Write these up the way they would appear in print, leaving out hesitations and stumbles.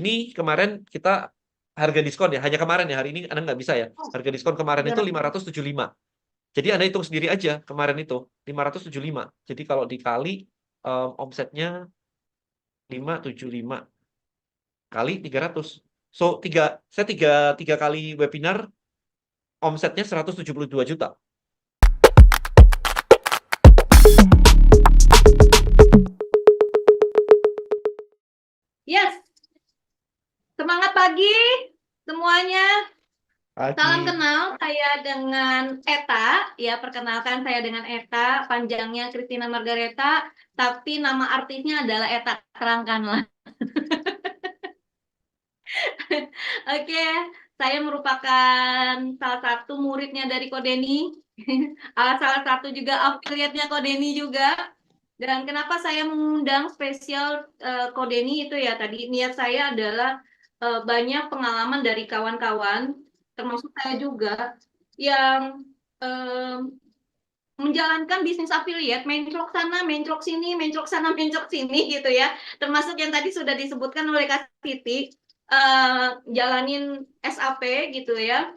ini kemarin kita harga diskon ya, hanya kemarin ya, hari ini Anda nggak bisa ya. Oh, Harga diskon kemarin itu 300. 575. Jadi Anda hitung sendiri aja kemarin itu 575. Jadi kalau dikali omsetnya 575 kali 300. So, saya tiga kali webinar omsetnya 172 juta. Yes, semangat pagi semuanya. Salam Pagi. kenal, saya dengan Eta. Ya, perkenalkan saya dengan Eta. Panjangnya Christina Margareta, tapi nama artisnya adalah Eta. Terangkanlah. Oke, saya merupakan salah satu muridnya dari Kodeni. Salah satu juga affiliate-nya Kodeni juga. Dan kenapa saya mengundang spesial Kodeni itu ya, tadi niat saya adalah banyak pengalaman dari kawan-kawan, termasuk saya juga, yang eh, menjalankan bisnis affiliate, mencrok sana, mencrok sini, mencrok sana, mencrok sini gitu ya. Termasuk yang tadi sudah disebutkan oleh Kak Siti, jalanin SAP gitu ya.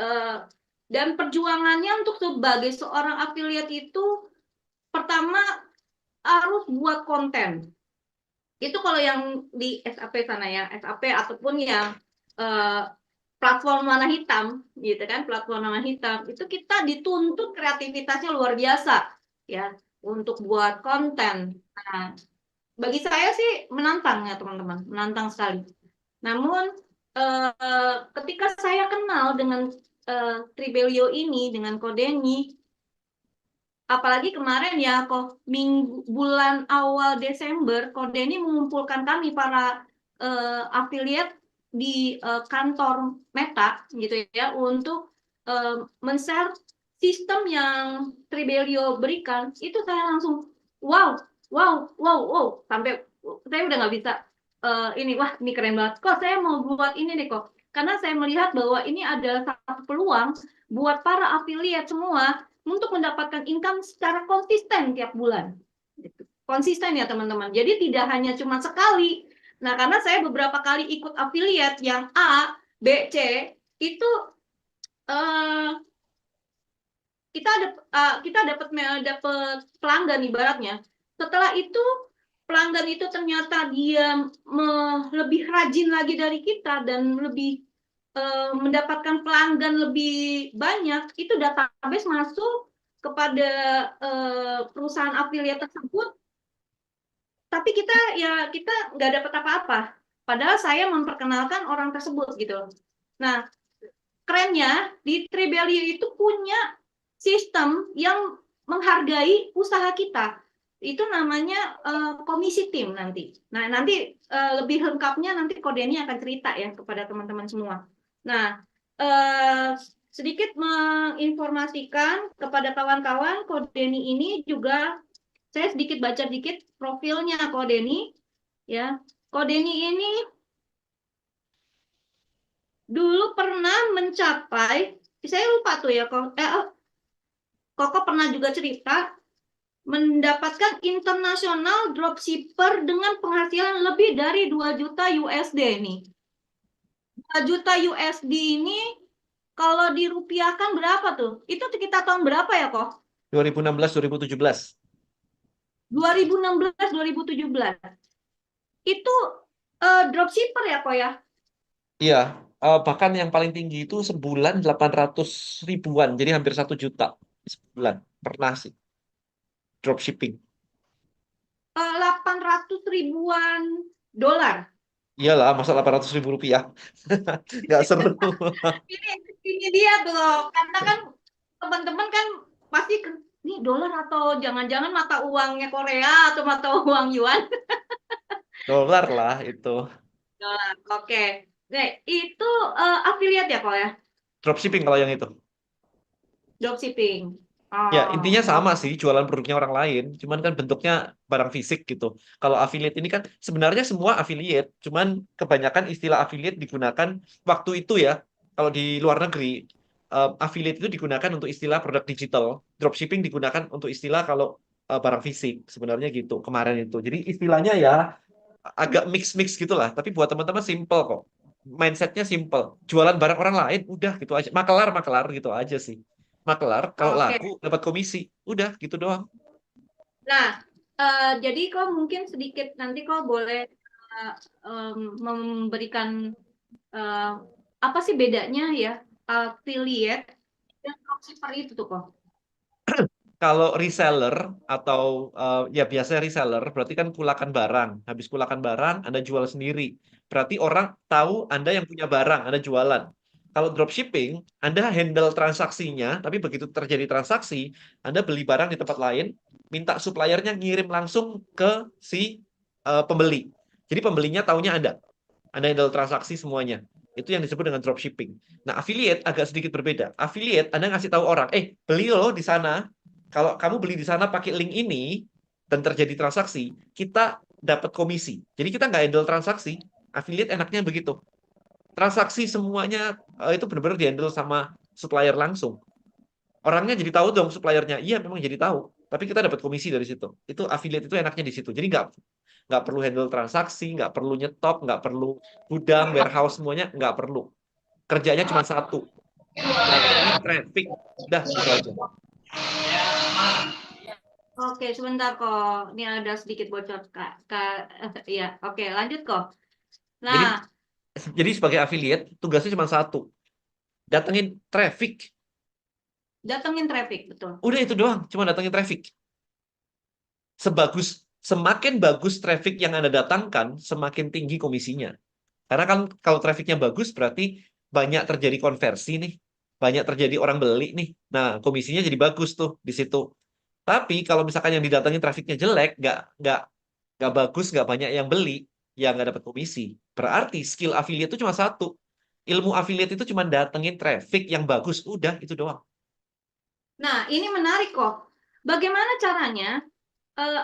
Uh, dan perjuangannya untuk sebagai seorang affiliate itu pertama harus buat konten. Itu kalau yang di SAP sana ya, SAP ataupun yang uh, platform warna hitam gitu kan, platform warna hitam itu kita dituntut kreativitasnya luar biasa ya untuk buat konten. Nah, bagi saya sih menantang ya teman-teman, menantang sekali. Namun ketika saya kenal dengan Tribelio ini, dengan Kodeni, apalagi kemarin ya kok bulan awal Desember Kodeni mengumpulkan kami para affiliate di kantor Meta gitu ya untuk men-share sistem yang Tribelio berikan. Itu saya langsung wow wow wow wow sampai saya udah nggak bisa ini wah ini keren banget kok, saya mau buat ini deh kok, karena saya melihat bahwa ini adalah satu peluang buat para affiliate semua untuk mendapatkan income secara konsisten tiap bulan. Konsisten ya teman-teman. Jadi tidak hanya cuma sekali. Nah, karena saya beberapa kali ikut affiliate yang A, B, C, itu uh, kita dapat pelanggan ibaratnya. Setelah itu pelanggan itu ternyata dia lebih rajin lagi dari kita dan lebih mendapatkan pelanggan lebih banyak, itu database masuk kepada perusahaan affiliate tersebut, tapi kita nggak dapat apa-apa. Padahal saya memperkenalkan orang tersebut gitu. Nah, kerennya di Tribelio itu punya sistem yang menghargai usaha kita. Itu namanya komisi tim nanti. Nah, nanti lebih lengkapnya nanti Kodeni akan cerita ya kepada teman-teman semua. Nah, sedikit menginformasikan kepada kawan-kawan, Kodeni ini juga saya sedikit baca dikit profilnya Kodeni ya. Kodeni ini dulu pernah mencapai, saya lupa tuh ya, Koko pernah juga cerita mendapatkan internasional dropshipper dengan penghasilan lebih dari 2 juta USD nih. 2 juta USD ini kalau dirupiahkan berapa tuh? Itu kita tahun berapa ya kok? 2016 2017. 2016 2017. Itu dropshipper ya kok ya? Iya, bahkan yang paling tinggi itu sebulan 800 ribuan, jadi hampir 1 juta sebulan. Pernah sih, dropshipping. 800 ribuan dolar. Iyalah, masa 800 ribu rupiah? Nggak seru. ini ini dia tuh, karena kan teman-teman kan pasti ini dolar atau jangan-jangan mata uangnya Korea atau mata uang yuan. Dolar lah itu. Dolar. Oke. Nah, itu affiliate ya kok ya? Dropshipping kalau yang itu. Dropshipping. Ya, intinya Oh, sama sih, jualan produknya orang lain. Cuman kan bentuknya barang fisik gitu. Kalau affiliate ini kan sebenarnya semua affiliate. Cuman kebanyakan istilah affiliate digunakan waktu itu ya. Kalau di luar negeri, affiliate itu digunakan untuk istilah produk digital. Dropshipping digunakan untuk istilah kalau barang fisik. Sebenarnya gitu kemarin itu. Jadi istilahnya ya agak mix-mix gitulah. Tapi buat teman-teman simple kok. Mindsetnya simple. Jualan barang orang lain, udah gitu aja. Makelar gitu aja sih. Makelar, kalau Oke. laku dapat komisi. Udah gitu doang. Nah, jadi kok mungkin sedikit nanti kok boleh memberikan eh, apa sih bedanya ya affiliate dan dropshipper itu tuh kok? Kalau reseller atau ya biasanya reseller berarti kan kulakan barang. Habis kulakan barang, Anda jual sendiri. Berarti orang tahu Anda yang punya barang, Anda jualan. Kalau dropshipping, Anda handle transaksinya, tapi begitu terjadi transaksi, Anda beli barang di tempat lain, minta suppliernya ngirim langsung ke si pembeli. Jadi pembelinya taunya Anda handle transaksi semuanya. Itu yang disebut dengan dropshipping. Nah, affiliate agak sedikit berbeda. Affiliate, Anda ngasih tahu orang, beli loh di sana. Kalau kamu beli di sana pakai link ini dan terjadi transaksi, kita dapat komisi. Jadi kita nggak handle transaksi. Affiliate enaknya begitu. Transaksi semuanya itu benar-benar dihandle sama supplier langsung. Orangnya jadi tahu dong suppliernya. Iya, memang jadi tahu. Tapi kita dapat komisi dari situ. Itu affiliate itu enaknya di situ. Jadi nggak perlu handle transaksi, nggak perlu nyetok, nggak perlu gudang, warehouse semuanya nggak perlu. Kerjanya cuma satu, datengin traffic, udah gitu aja. Oke, sebentar kok. Ini ada sedikit bocor, Kak. Ya, oke, lanjut kok. Jadi Nah, jadi sebagai affiliate tugasnya cuma satu, datengin traffic. datengin traffic, betul. Udah itu doang, cuma datengin traffic. Semakin bagus traffic yang Anda datangkan, semakin tinggi komisinya. Karena kan kalau trafficnya bagus berarti banyak terjadi konversi nih, banyak terjadi orang beli nih. Nah, komisinya jadi bagus tuh di situ. Tapi kalau misalkan yang didatengin trafficnya jelek, nggak bagus, nggak banyak yang beli, ya nggak dapat komisi. Berarti skill affiliate itu cuma satu. Ilmu affiliate itu cuma datengin traffic yang bagus, udah itu doang. Nah, ini menarik kok. Bagaimana caranya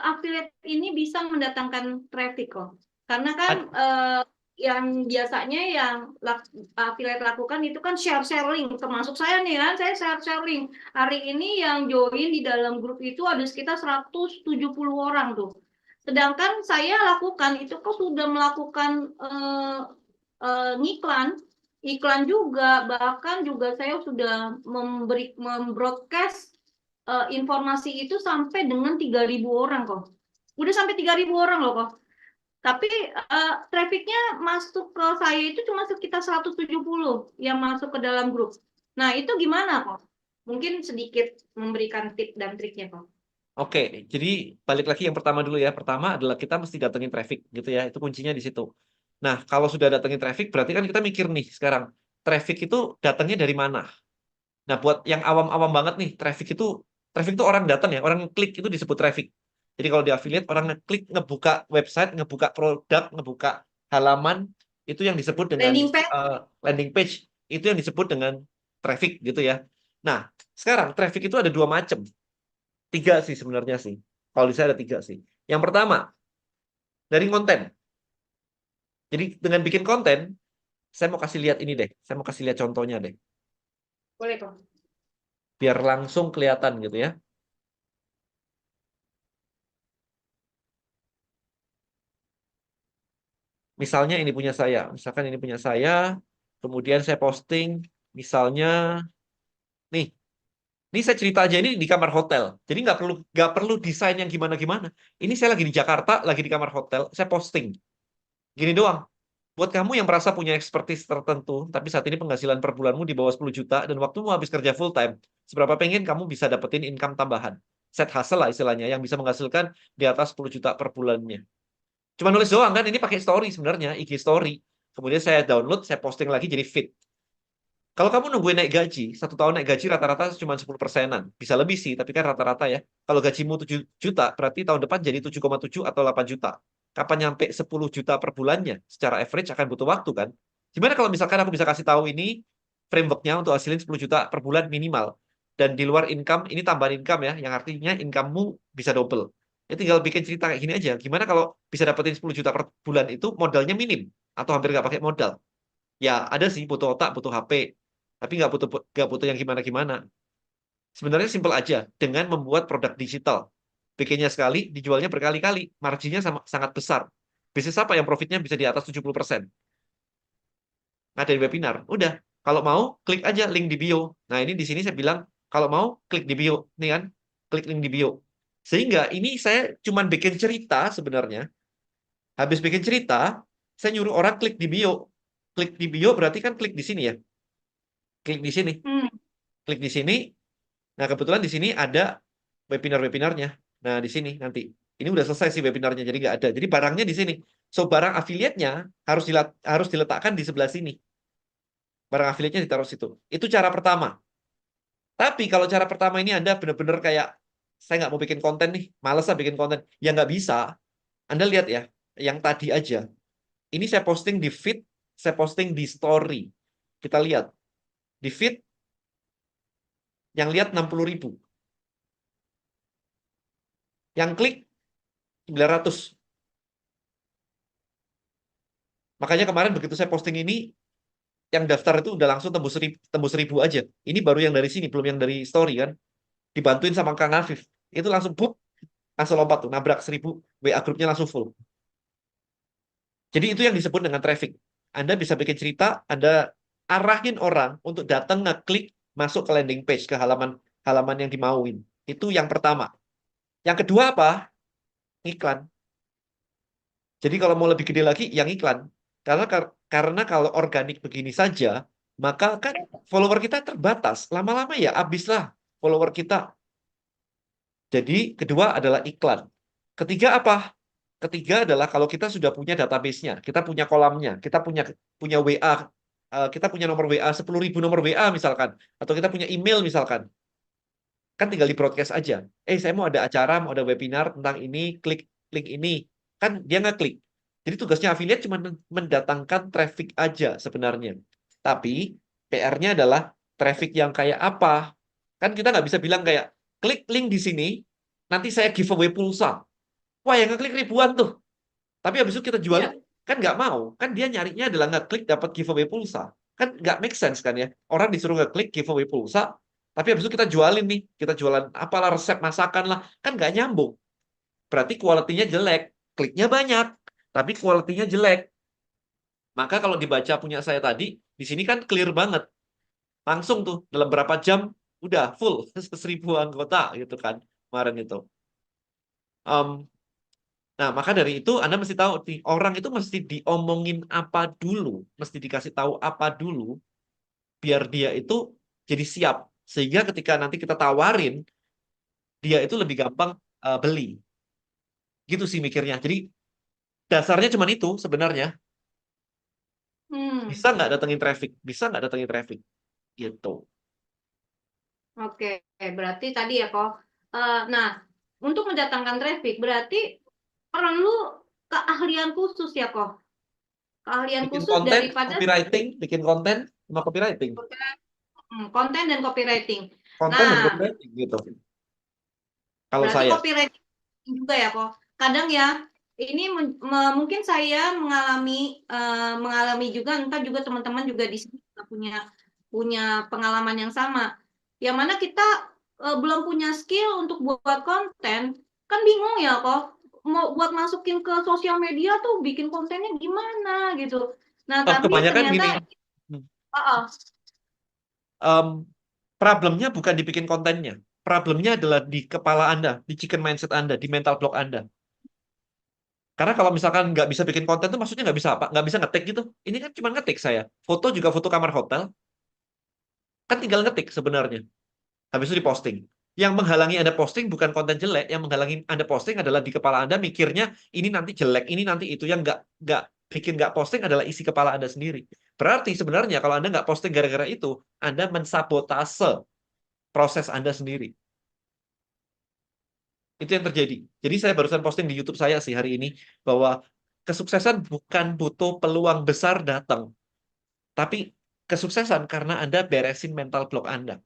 affiliate ini bisa mendatangkan traffic kok? Karena kan Ad- yang biasanya yang affiliate lakukan itu kan share link. Termasuk saya nih kan, saya share link. Hari ini yang join di dalam grup itu ada sekitar 170 orang tuh. Sedangkan saya lakukan itu kok sudah melakukan ngiklan, iklan juga, bahkan juga saya sudah membroadcast informasi itu sampai dengan 3.000 orang kok. Udah sampai 3.000 orang loh kok. Tapi trafficnya masuk ke saya itu cuma sekitar 170 yang masuk ke dalam grup. Nah, itu gimana kok? Mungkin sedikit memberikan tip dan triknya kok. Oke, jadi balik lagi yang pertama dulu ya. Pertama adalah kita mesti datengin traffic gitu ya. Itu kuncinya di situ. Nah, kalau sudah datengin traffic, berarti kan kita mikir nih sekarang, traffic itu datangnya dari mana? Nah, buat yang awam-awam banget nih, traffic itu orang datang ya, orang klik itu disebut traffic. Jadi kalau di affiliate, orang ngeklik, ngebuka website, ngebuka produk, ngebuka halaman, itu yang disebut dengan Landing page. landing page, itu yang disebut dengan traffic gitu ya. Nah, sekarang traffic itu ada dua macam. Tiga sih sebenarnya sih. Kalau di saya ada tiga sih. Yang pertama, dari konten. Jadi dengan bikin konten, saya mau kasih lihat ini deh. Saya mau kasih lihat contohnya deh. Boleh kok. Biar langsung kelihatan gitu ya. Misalnya ini punya saya. Misalkan ini punya saya. Kemudian saya posting. Misalnya, nih. Ini saya cerita aja ini di kamar hotel. Jadi nggak perlu desain yang gimana-gimana. Ini saya lagi di Jakarta, lagi di kamar hotel. Saya posting. Gini doang. Buat kamu yang merasa punya expertise tertentu, tapi saat ini penghasilan per bulanmu di bawah 10 juta dan waktumu habis kerja full time, seberapa pengen kamu bisa dapetin income tambahan? Set hustle lah istilahnya, yang bisa menghasilkan di atas 10 juta per bulannya. Cuma nulis doang kan, ini pakai story sebenarnya, IG story. Kemudian saya download, saya posting lagi jadi feed. Kalau kamu nungguin naik gaji, 1 tahun naik gaji rata-rata cuma 10%-an. Bisa lebih sih, tapi kan rata-rata ya. Kalau gajimu 7 juta, berarti tahun depan jadi 7,7 atau 8 juta. Kapan nyampe 10 juta per bulannya? Secara average akan butuh waktu kan? Gimana kalau misalkan aku bisa kasih tahu ini frameworknya untuk hasilin 10 juta per bulan minimal. Dan di luar income, ini tambahan income ya, yang artinya income-mu bisa double. Ya tinggal bikin cerita kayak gini aja. Gimana kalau bisa dapetin 10 juta per bulan itu modalnya minim? Atau hampir nggak pakai modal? Ya ada sih, butuh otak, butuh HP. Tapi nggak butuh yang gimana-gimana. Sebenarnya simpel aja dengan membuat produk digital. Bikinnya sekali, dijualnya berkali-kali, marginnya sangat besar. Bisnis apa yang profitnya bisa di atas 70%? Ngadain webinar. Udah, kalau mau klik aja link di bio. Nah, ini di sini saya bilang kalau mau klik di bio, nih kan, klik link di bio. Sehingga ini saya cuman bikin cerita sebenarnya. Habis bikin cerita, saya nyuruh orang klik di bio. Klik di bio berarti kan klik di sini ya. Klik di sini. Hmm. Klik di sini. Nah, kebetulan di sini ada webinar-webinarnya. Nah, di sini nanti. Ini udah selesai sih webinarnya, jadi nggak ada. Jadi barangnya di sini. So, barang afiliatnya harus diletakkan di sebelah sini. Barang afiliatnya ditaruh situ. Itu cara pertama. Tapi kalau cara pertama ini Anda benar-benar kayak, saya nggak mau bikin konten nih, males lah bikin konten. Ya nggak bisa. Anda lihat ya, yang tadi aja. Ini saya posting di feed, saya posting di story. Kita lihat. Di feed, yang lihat 60.000. Yang klik 900. Makanya kemarin begitu saya posting ini, yang daftar itu udah langsung tembus 1.000 aja. Ini baru yang dari sini, belum yang dari story kan. Dibantuin sama Kang Afif. Itu langsung bup, langsung lompat tuh, nabrak 1.000, WA grupnya langsung full. Jadi itu yang disebut dengan traffic. Anda bisa bikin cerita, Anda arahin orang untuk datang ngeklik masuk ke landing page, ke halaman yang dimauin. Itu yang pertama. Yang kedua apa? Iklan. Jadi kalau mau lebih gede lagi, yang iklan. Karena kalau organik begini saja, maka kan follower kita terbatas. Lama-lama ya habislah follower kita. Jadi kedua adalah iklan. Ketiga apa? Ketiga adalah kalau kita sudah punya database-nya, kita punya kolamnya, kita punya WA, kita punya nomor WA 10.000 nomor WA misalkan, atau kita punya email misalkan, kan tinggal di broadcast aja. Saya mau ada acara, mau ada webinar tentang ini, klik link ini, kan dia nggak klik. Jadi tugasnya affiliate cuma mendatangkan traffic aja sebenarnya. Tapi PR-nya adalah traffic yang kayak apa? Kan kita nggak bisa bilang kayak klik link di sini, nanti saya giveaway pulsa. Wah, yang ngeklik ribuan tuh. Tapi habis itu kita jualin, Ya. kan nggak mau. Kan dia nyarinya adalah ngeklik dapat giveaway pulsa. Kan nggak make sense kan ya. Orang disuruh ngeklik giveaway pulsa, tapi habis itu kita jualin nih. Kita jualan apalah resep masakan lah. Kan nggak nyambung. Berarti kualitinya jelek. Kliknya banyak, tapi kualitinya jelek. Maka kalau dibaca punya saya tadi, di sini kan clear banget. Langsung tuh, dalam berapa jam, udah full. 1.000 anggota gitu kan. Kemarin itu. Em, Nah, maka dari itu Anda mesti tahu orang itu mesti diomongin apa dulu, mesti dikasih tahu apa dulu biar dia itu jadi siap. Sehingga ketika nanti kita tawarin, dia itu lebih gampang beli. Gitu sih mikirnya. Jadi dasarnya cuma itu sebenarnya. Hmm. Bisa nggak datengin traffic? Bisa nggak datengin traffic? Gitu. Oke, berarti tadi ya kok. Nah, untuk mendatangkan traffic berarti perlu keahlian khusus ya kok. Keahlian Bikin khusus konten, daripada copywriting, bikin konten sama copywriting. konten dan copywriting. Konten dan Nah, copywriting gitu. Kalau berarti saya. copywriting juga ya kok. Kadang ya, ini mungkin saya mengalami juga, entah juga teman-teman juga di sini punya punya pengalaman yang sama. Yang mana kita belum punya skill untuk buat konten, kan bingung ya kok. Mau buat masukin ke sosial media tuh bikin kontennya gimana gitu. Nah, tapi Kebanyakan ternyata, gini. oh, oh, em, Problemnya bukan dibikin kontennya. Problemnya adalah di kepala Anda, di chicken mindset Anda, di mental block Anda. Karena kalau misalkan nggak bisa bikin konten tuh maksudnya nggak bisa apa? Nggak bisa ngetik gitu. Ini kan cuma ngetik saya. Foto juga foto kamar hotel. Kan tinggal ngetik sebenarnya. Habis itu diposting. Yang menghalangi Anda posting bukan konten jelek. Yang menghalangi Anda posting adalah di kepala Anda mikirnya ini nanti jelek, ini nanti itu. Yang nggak bikin nggak posting adalah isi kepala Anda sendiri. Berarti sebenarnya kalau Anda nggak posting gara-gara itu, Anda mensabotase proses Anda sendiri. Itu yang terjadi. Jadi saya barusan posting di YouTube saya sih hari ini bahwa kesuksesan bukan butuh peluang besar datang, tapi kesuksesan karena Anda beresin mental block Anda.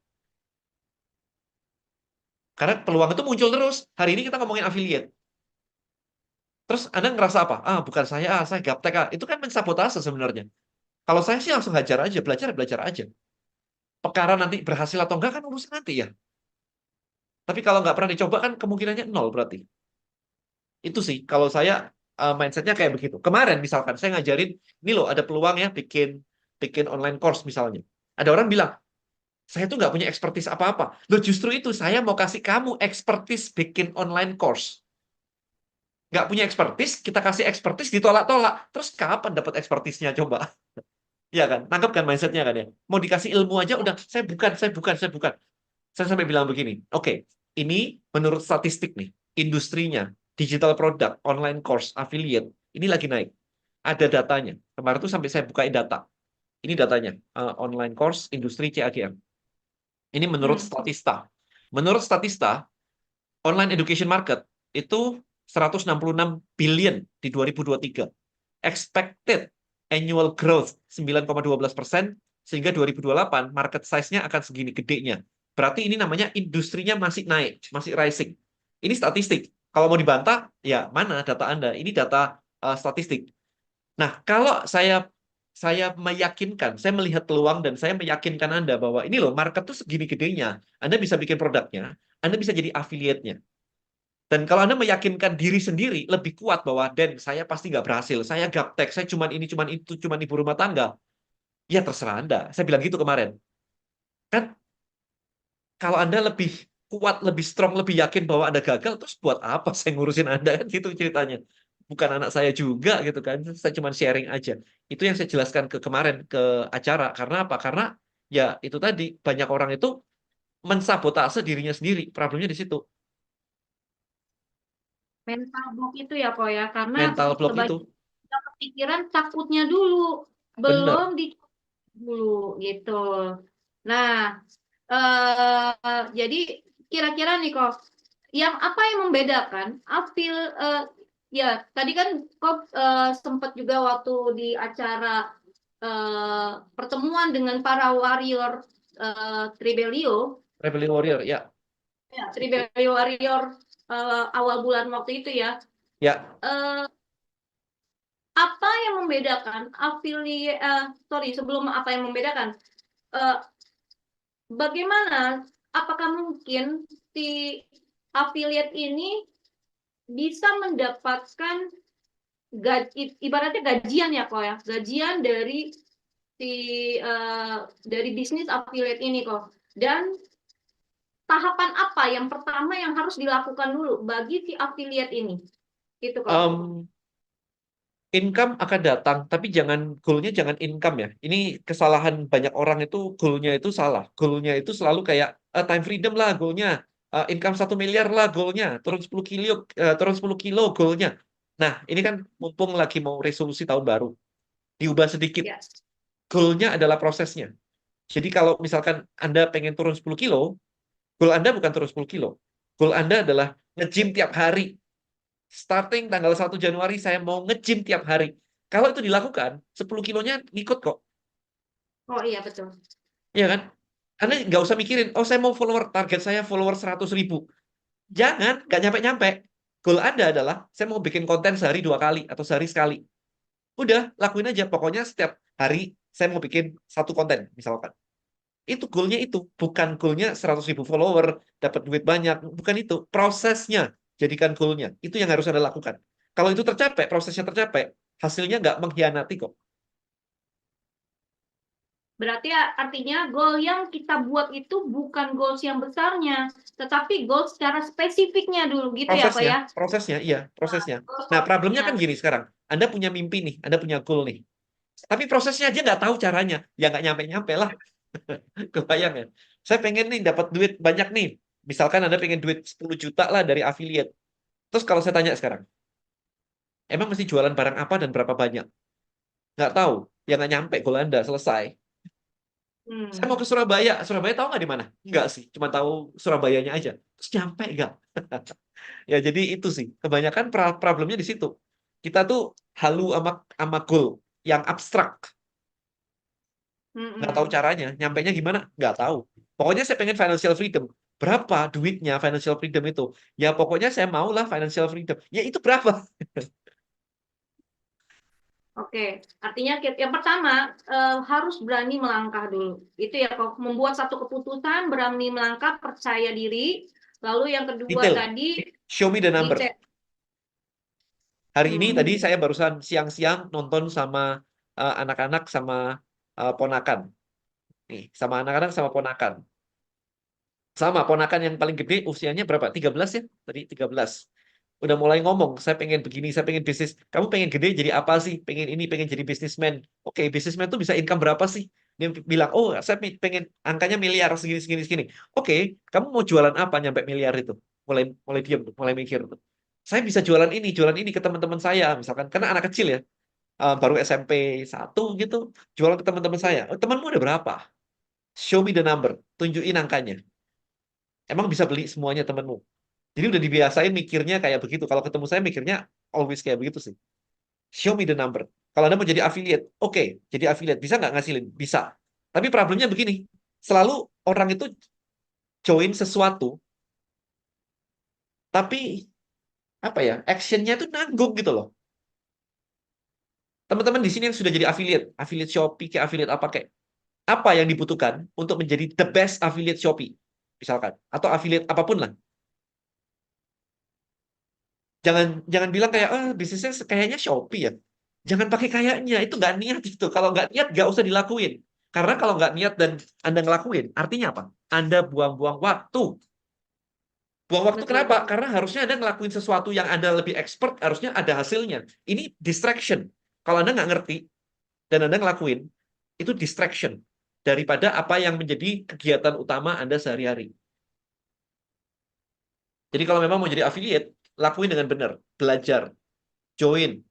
Karena peluang itu muncul terus. Hari ini kita ngomongin affiliate. Terus Anda ngerasa apa? Bukan saya gaptek. Itu kan mensabotase sebenarnya. Kalau saya sih langsung hajar aja, belajar aja. Perkara nanti berhasil atau enggak kan urusan nanti ya. Tapi kalau nggak pernah dicoba kan kemungkinannya nol berarti. Itu sih kalau saya mindsetnya kayak begitu. Kemarin misalkan saya ngajarin, ini loh ada peluang ya bikin bikin online course misalnya. Ada orang bilang, saya tuh nggak punya expertise apa-apa. Loh justru itu saya mau kasih kamu expertise bikin online course. Nggak punya expertise, kita kasih expertise ditolak-tolak. Terus kapan dapat expertise-nya coba? Iya kan? Nangkep kan mindset-nya kan ya? Mau dikasih ilmu aja udah, saya bukan, saya bukan, saya bukan. Saya sampai bilang begini, oke, ini menurut statistik nih, industrinya, digital product, online course, affiliate, ini lagi naik. Ada datanya. Kemarin tuh sampai saya bukain data. Ini datanya, online course, industri CAGR. Ini menurut Hmm. Statista. Menurut Statista, online education market itu 166 billion di 2023. Expected annual growth 9,12%, sehingga 2028 market size-nya akan segini gedenya. Berarti ini namanya industrinya masih naik, masih rising. Ini statistik. Kalau mau dibantah, ya mana data Anda? Ini data statistik. Nah, kalau saya meyakinkan, saya melihat peluang dan saya meyakinkan Anda bahwa ini loh market tuh segini gedenya. Anda bisa bikin produknya, Anda bisa jadi affiliate-nya. Dan kalau Anda meyakinkan diri sendiri lebih kuat bahwa Den, saya pasti nggak berhasil, saya gaptek, saya cuman itu, cuman ibu rumah tangga. Ya terserah Anda. Saya bilang gitu kemarin. Kan kalau Anda lebih kuat, lebih strong, lebih yakin bahwa Anda gagal, terus buat apa saya ngurusin Anda kan gitu ceritanya. Bukan anak saya juga gitu kan. Saya cuma sharing aja. Itu yang saya jelaskan ke kemarin ke acara. Karena apa? Karena ya itu tadi banyak orang itu mensabotase dirinya sendiri. Problemnya di situ. Mental block itu ya kok ya, karena Mental block itu. kebanyakan kepikiran takutnya dulu, belum Benar. di dulu gitu. Nah, jadi kira-kira nih kok, yang apa yang membedakan ya tadi kan kok sempat juga waktu di acara pertemuan dengan para warrior Tribelio, Rebellion Warrior, ya. ya Tribelio warrior awal bulan waktu itu ya. Ya, Eh, Apa yang membedakan sorry, sebelum apa yang membedakan, eh, bagaimana, apakah mungkin si affiliate ini bisa mendapatkan ibaratnya gajian ya kok ya, gajian dari si dari bisnis affiliate ini kok, dan tahapan apa yang pertama yang harus dilakukan dulu bagi si affiliate ini gitu kok. income akan datang, tapi goalnya jangan income ya. Ini kesalahan banyak orang itu goalnya itu salah. Goalnya itu selalu kayak time freedom lah goalnya. Income 1 miliar lah goalnya. Turun 10 kilo goalnya. Nah, ini kan mumpung lagi mau resolusi tahun baru. Diubah sedikit. Ya. Goalnya adalah prosesnya. Jadi kalau misalkan Anda pengen turun 10 kilo, goal Anda bukan turun 10 kilo. Goal Anda adalah nge-gym tiap hari. Starting tanggal 1 Januari saya mau nge-gym tiap hari. Kalau itu dilakukan, 10 kilonya ngikut kok. Oh iya betul. Iya kan? Karena nggak usah mikirin, oh saya mau target saya follower 100 ribu. Jangan, nggak nyampe-nyampe. Goal Anda adalah, saya mau bikin konten sehari 2 kali atau sehari sekali. Udah, lakuin aja. Pokoknya setiap hari saya mau bikin satu konten, misalkan. Itu goalnya itu. Bukan goalnya 100 ribu follower, dapat duit banyak. Bukan itu. Prosesnya jadikan goalnya. Itu yang harus Anda lakukan. Kalau itu tercapai, prosesnya tercapai, hasilnya nggak mengkhianati kok. Berarti artinya goal yang kita buat itu bukan goals yang besarnya, tetapi goal secara spesifiknya dulu gitu ya Pak Prosesnya, ya? prosesnya, iya, prosesnya. Goal Nah, problemnya kan prosesnya. gini sekarang. Anda punya mimpi nih, Anda punya goal nih. Tapi prosesnya aja nggak tahu caranya. Ya nggak nyampe-nyampe lah. Kebayang ya? Saya pengen nih dapat duit banyak nih. Misalkan Anda pengen duit 10 juta lah dari affiliate. Terus kalau saya tanya sekarang, emang mesti jualan barang apa dan berapa banyak? Nggak tahu. Ya nggak nyampe goal Anda, selesai. Saya Hmm. mau ke Surabaya. Surabaya tahu nggak di mana? Nggak sih. Cuma tahu Surabayanya aja. Terus nyampe nggak? Ya jadi itu sih. Kebanyakan problemnya di situ. Kita tuh halu sama goal yang abstrak. Nggak tahu Hmm. caranya. Nyampainya gimana? Nggak tahu. Pokoknya saya pengen financial freedom. Berapa duitnya financial freedom itu? Ya pokoknya saya maulah financial freedom. Ya itu berapa? Oke, artinya yang pertama harus berani melangkah dulu. Itu ya, kok membuat satu keputusan, berani melangkah, percaya diri. Lalu yang kedua Detail. tadi Show me the number. detail. Hari ini tadi Hmm. saya barusan siang-siang nonton sama anak-anak sama ponakan. Nih, sama anak-anak sama ponakan. Sama ponakan yang paling gede usianya berapa? 13 ya? Tadi 13. Udah mulai ngomong, saya pengen begini, saya pengen bisnis. Kamu pengen gede jadi apa sih? Pengen ini, pengen jadi bisnismen. Oke, bisnismen tuh bisa income berapa sih? Dia bilang, oh saya pengen angkanya miliar segini, segini, segini. Oke, kamu mau jualan apa nyampe miliar itu? Mulai mulai diam, tuh, mulai mikir tuh. Saya bisa jualan ini ke teman-teman saya, misalkan. Karena anak kecil ya, baru SMP 1 gitu, jualan ke teman-teman saya. Oh, temanmu ada berapa? Show me the number, tunjukin angkanya. Emang bisa beli semuanya temanmu? Jadi udah dibiasain mikirnya kayak begitu. Kalau ketemu saya mikirnya always kayak begitu sih. Show me the number. Kalau Anda mau jadi affiliate, oke, jadi affiliate. Bisa nggak ngasilin? Bisa. Tapi problemnya begini, selalu orang itu join sesuatu, tapi apa ya, actionnya itu nanggung gitu loh. Teman-teman di sini yang sudah jadi affiliate, affiliate Shopee, kayak affiliate apa kayak, apa yang dibutuhkan untuk menjadi the best affiliate Shopee, misalkan, atau affiliate apapun lah. Jangan jangan bilang kayak, bisnisnya kayaknya Shopee ya. Jangan pakai kayaknya, itu nggak niat itu. Kalau nggak niat, nggak usah dilakuin. Karena kalau nggak niat dan Anda ngelakuin, artinya apa? Anda buang-buang waktu. Buang waktu Betul kenapa? banget. Karena harusnya Anda ngelakuin sesuatu yang Anda lebih expert, harusnya ada hasilnya. Ini distraction. Kalau Anda nggak ngerti dan Anda ngelakuin, itu distraction daripada apa yang menjadi kegiatan utama Anda sehari-hari. Jadi kalau memang mau jadi affiliate, lakuin dengan benar. Belajar, join,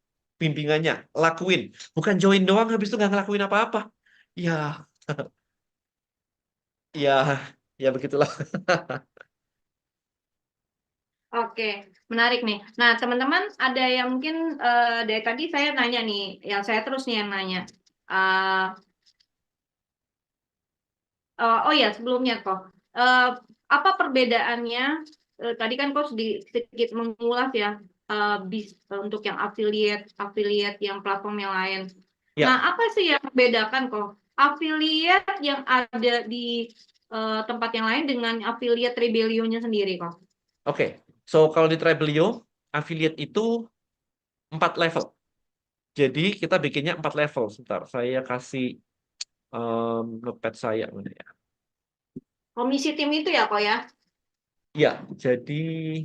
bimbingannya, lakuin. Bukan join doang, habis itu nggak ngelakuin apa-apa. Ya, ya, ya begitulah. Oke, menarik nih. Nah, teman-teman ada yang mungkin dari tadi saya nanya nih, yang saya terus nih yang nanya. Eh, oh ya, sebelumnya kok, eh, apa perbedaannya? Tadi kan kok sedikit mengulas ya, untuk yang affiliate, affiliate yang platform yang lain. Nah, Ya, apa sih yang membedakan kok affiliate yang ada di tempat yang lain dengan affiliate Rebellio-nya sendiri kok? oke. So, kalau di Tribelio, affiliate itu 4 level. Jadi, kita bikinnya 4 level. Sebentar, saya kasih notepad saya. Mana ya? Komisi tim itu ya kok ya? Ya, jadi,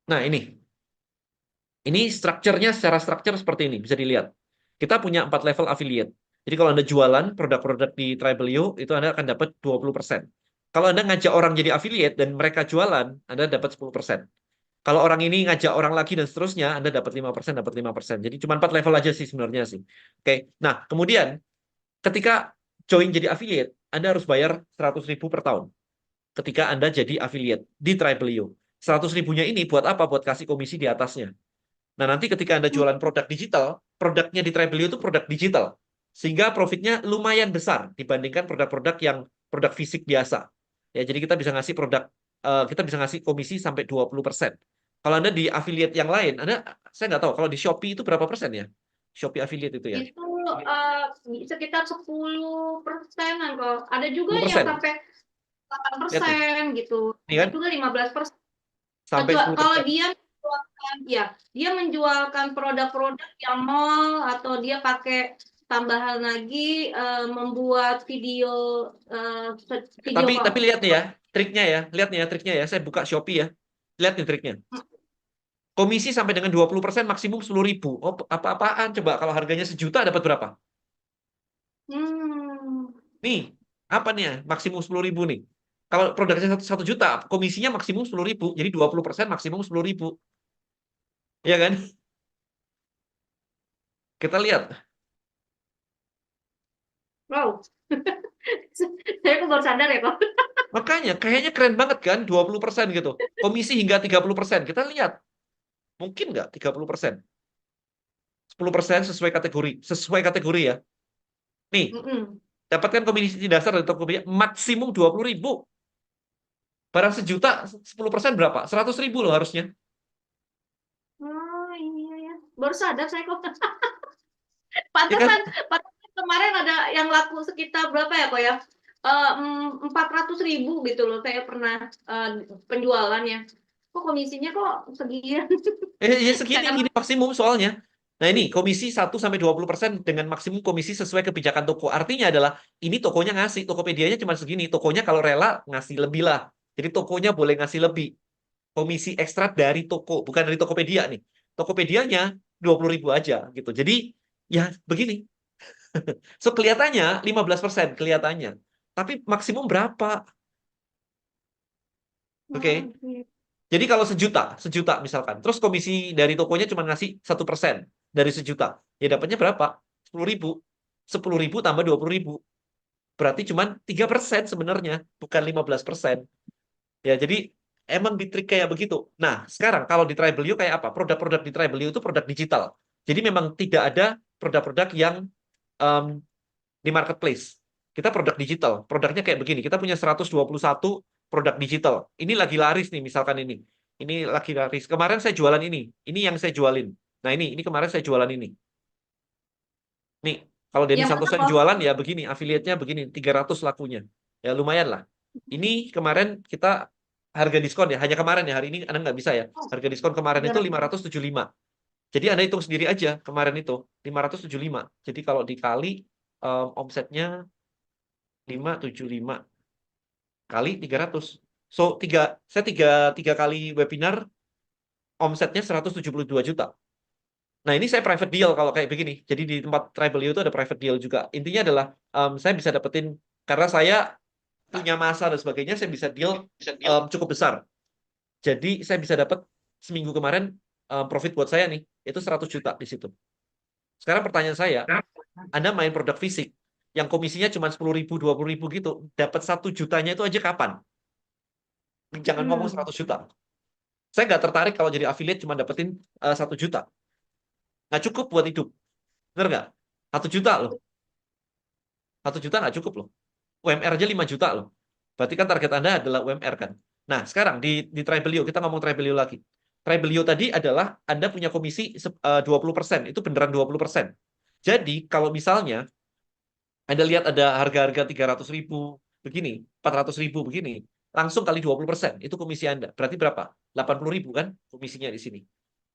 nah ini. Ini strukturnya secara struktur seperti ini, bisa dilihat. Kita punya 4 level affiliate. Jadi kalau Anda jualan produk-produk di Tribelio, itu Anda akan dapat 20%. Kalau Anda ngajak orang jadi affiliate dan mereka jualan, Anda dapat 10%. Kalau orang ini ngajak orang lagi dan seterusnya, Anda dapat 5%, dapat 5%. Jadi cuma 4 level aja sih sebenarnya sih. Oke. Nah, kemudian ketika join jadi affiliate, Anda harus bayar 100 ribu per tahun. Ketika Anda jadi affiliate di Tribelio. 100 ribunya ini buat apa? Buat kasih komisi di atasnya. Nah, nanti ketika Anda Hmm. jualan produk digital, produknya di Tribelio itu produk digital. Sehingga profitnya lumayan besar dibandingkan produk-produk yang produk fisik biasa. Ya, jadi kita bisa ngasih kita bisa ngasih komisi sampai 20%. Kalau Anda di affiliate yang lain, saya nggak tahu, kalau di Shopee itu berapa persen ya? Shopee affiliate itu ya? Itu sekitar 10%-an kok. Ada juga yang 10%. sampai delapan Lihat nih, persen gitu. ini Ada kan juga 15%. sampai Kalau 10%. dia menjualkan, ya, dia menjualkan produk-produk yang mall atau dia pakai tambahan lagi membuat video video Tapi call. lihat nih ya, triknya ya. Lihat nih ya triknya ya. Saya buka Shopee ya. Lihat nih triknya. Komisi sampai dengan 20% maksimum 10 ribu. Oh, apa-apaan coba kalau harganya 1 juta dapat berapa? Hmm. Nih, apa nih ya? Maksimum 10 ribu nih. Kalau produknya 1 juta, komisinya maksimum 10 ribu. Jadi 20% maksimum 10 ribu. Iya kan? Kita lihat. Wow. Saya kok baru sadar ya kok. Makanya kayaknya keren banget kan 20% gitu. Komisi hingga 30%. Kita lihat. Mungkin nggak 30%? 10% sesuai kategori. Sesuai kategori ya. Nih, Mm-mm. dapatkan komisi dasar dari Tokopedia maksimum 20 ribu. Barang 1 juta, 10% berapa? 100 ribu loh harusnya. Oh iya ya. Baru sadar saya kok. Ya kan? Pantesan, pantesan kemarin ada yang laku sekitar berapa ya kok ya? 400.000 gitu loh. Saya pernah penjualannya. Kok komisinya kok segian? Ya segini, Karena gini maksimum soalnya. Nah ini komisi 1-20% dengan maksimum komisi sesuai kebijakan toko. Artinya adalah ini tokonya ngasih, Tokopedia-nya cuma segini. Tokonya kalau rela ngasih lebih lah. Jadi tokonya boleh ngasih lebih. Komisi ekstra dari toko, bukan dari Tokopedia nih. Tokopedia-nya 20.000 aja gitu. Jadi ya begini. So kelihatannya 15% kelihatannya. Tapi maksimum berapa? oh, Oke. iya. Jadi kalau sejuta misalkan, terus komisi dari tokonya cuma ngasih 1% dari sejuta, ya dapatnya berapa? 10.000. 10.000 tambah 20.000. Berarti cuma 3% sebenarnya, bukan 15%. Ya, jadi emang ditrik kayak begitu. Nah, sekarang kalau di Tribelio kayak apa? Produk-produk di Tribelio itu produk digital. Jadi memang tidak ada produk-produk yang em, di marketplace. Kita produk digital. Produknya kayak begini. Kita punya 121 produk digital. Ini lagi laris nih, misalkan ini. Ini lagi laris. Kemarin saya jualan ini. Ini yang saya jualin. Nah, ini kemarin saya jualan ini. Nih, kalau Denny Yang mana Santoso yang kok? jualan ya begini, afiliatnya begini, 300 lakunya. Ya lumayan lah. Ini kemarin kita harga diskon ya, hanya kemarin ya, hari ini Anda nggak bisa ya. Oh, Harga diskon kemarin itu 300. 575. Jadi Anda hitung sendiri aja kemarin itu 575. Jadi kalau dikali omsetnya 575 kali 300. So, saya tiga kali webinar omsetnya 172 juta. Nah, ini saya private deal kalau kayak begini. Jadi di tempat Tribelio itu ada private deal juga. Intinya adalah saya bisa dapetin karena saya punya masa dan sebagainya, saya bisa deal cukup besar. Jadi saya bisa dapat seminggu kemarin profit buat saya nih itu 100 juta di situ. Sekarang pertanyaan saya, Anda main produk fisik yang komisinya cuma 10.000, 20.000 gitu, dapat 1 jutanya itu aja kapan? Jangan ngomong Hmm. 100 juta. Saya nggak tertarik kalau jadi affiliate cuma dapetin 1 juta. Nggak cukup buat hidup. Bener nggak? 1 juta loh. 1 juta nggak cukup loh. UMR aja 5 juta loh. Berarti kan target Anda adalah UMR kan. Nah, sekarang di Tribelio, kita ngomong Tribelio lagi. Tribelio tadi adalah Anda punya komisi 20%. Itu beneran 20%. Jadi, kalau misalnya Anda lihat ada harga-harga 300.000 begini, 400.000 begini, langsung kali 20%, itu komisi Anda. Berarti berapa? 80.000 kan komisinya di sini.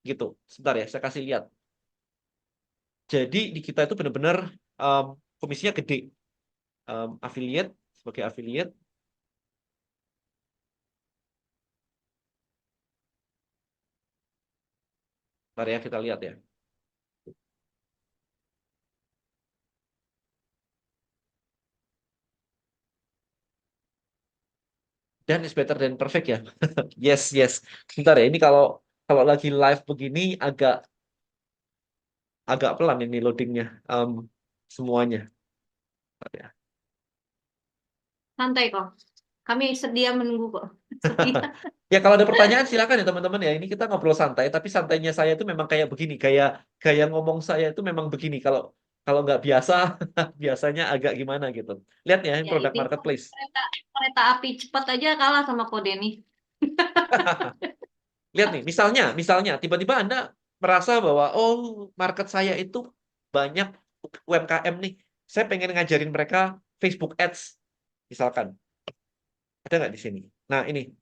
Gitu. Sebentar ya, saya kasih lihat. Jadi di kita itu benar-benar um, komisinya gede. Affiliate, sebagai affiliate, mari ya kita lihat ya. Dan is better than perfect ya. Yes, yes. Sebentar ya, ini kalau kalau lagi live begini agak agak pelan ini loadingnya semuanya. Bentar ya. Santai kok. Kami sedia menunggu kok. Setia. Ya kalau ada pertanyaan silakan ya teman-teman ya. Ini kita ngobrol santai, tapi santainya saya itu memang kayak begini, kayak gaya ngomong saya itu memang begini. Kalau kalau nggak biasa, biasanya agak gimana gitu. Lihat ya, ini Ya produk ini marketplace. kereta kereta api cepat aja kalah sama Kodeni. Lihat nih, misalnya tiba-tiba Anda merasa bahwa oh market saya itu banyak UMKM nih. Saya pengen ngajarin mereka Facebook Ads misalkan. Ada nggak di sini? Nah, ini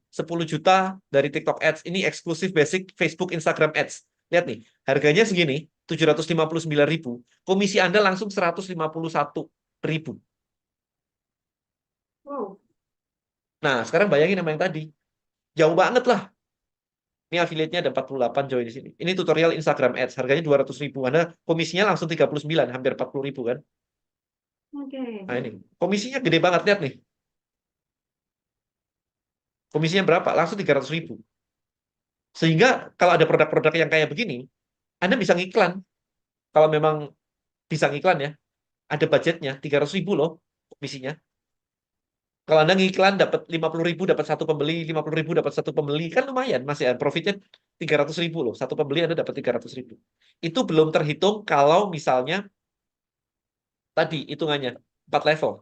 10 juta dari TikTok Ads. Ini eksklusif basic Facebook Instagram Ads. Lihat nih, harganya segini, 759.000. Komisi Anda langsung 151.000. Wow. Nah, sekarang bayangin sama yang tadi. Jauh banget lah. Ini affiliate-nya ada 48 join di sini. Ini tutorial Instagram Ads, harganya 200.000. Anda komisinya langsung 39, hampir 40.000 kan. Oke. Nah ini, komisinya gede banget, lihat nih. Komisinya berapa? Langsung 300.000. Sehingga kalau ada produk-produk yang kayak begini, Anda bisa ngiklan. Kalau memang bisa ngiklan ya, ada budgetnya 300.000 loh komisinya. Kalau Anda ngiklan dapat 50.000 dapat satu pembeli, 50.000 dapat satu pembeli, kan lumayan masih ada profitnya 300.000 loh. Satu pembeli Anda dapat 300.000. Itu belum terhitung kalau misalnya tadi hitungannya 4 level.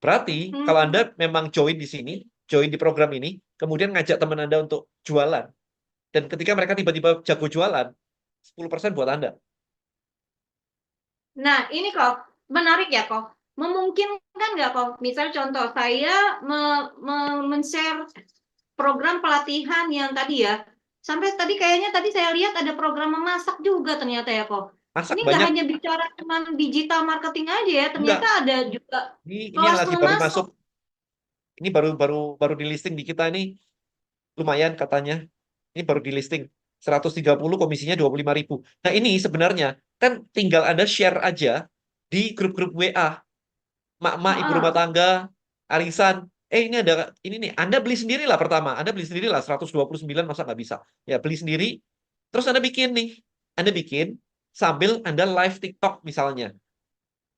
Berarti kalau Hmm. Anda memang join di sini, join di program ini, kemudian ngajak teman Anda untuk jualan, dan ketika mereka tiba-tiba jago jualan, 10% buat Anda. Nah, ini kok menarik ya kok. Memungkinkan nggak kok? Misal contoh saya men-share program pelatihan yang tadi ya. Sampai tadi kayaknya tadi saya lihat ada program memasak juga ternyata ya kok. Masak Ini nggak banyak, hanya bicara tentang digital marketing aja ya, ternyata enggak. ada juga Ini yang kelas lagi baru memasak. masuk. Ini baru baru baru di listing di kita ini lumayan katanya. Ini baru di listing. 130 komisinya 25.000. Nah, ini sebenarnya kan tinggal Anda share aja di grup-grup WA. Mak-mak, ibu rumah Heeh. tangga, arisan. Ini ada ini nih. Anda beli sendirilah pertama. Anda beli sendirilah 129 masa nggak bisa. Ya, beli sendiri. Terus Anda bikin nih. Anda bikin sambil Anda live TikTok misalnya.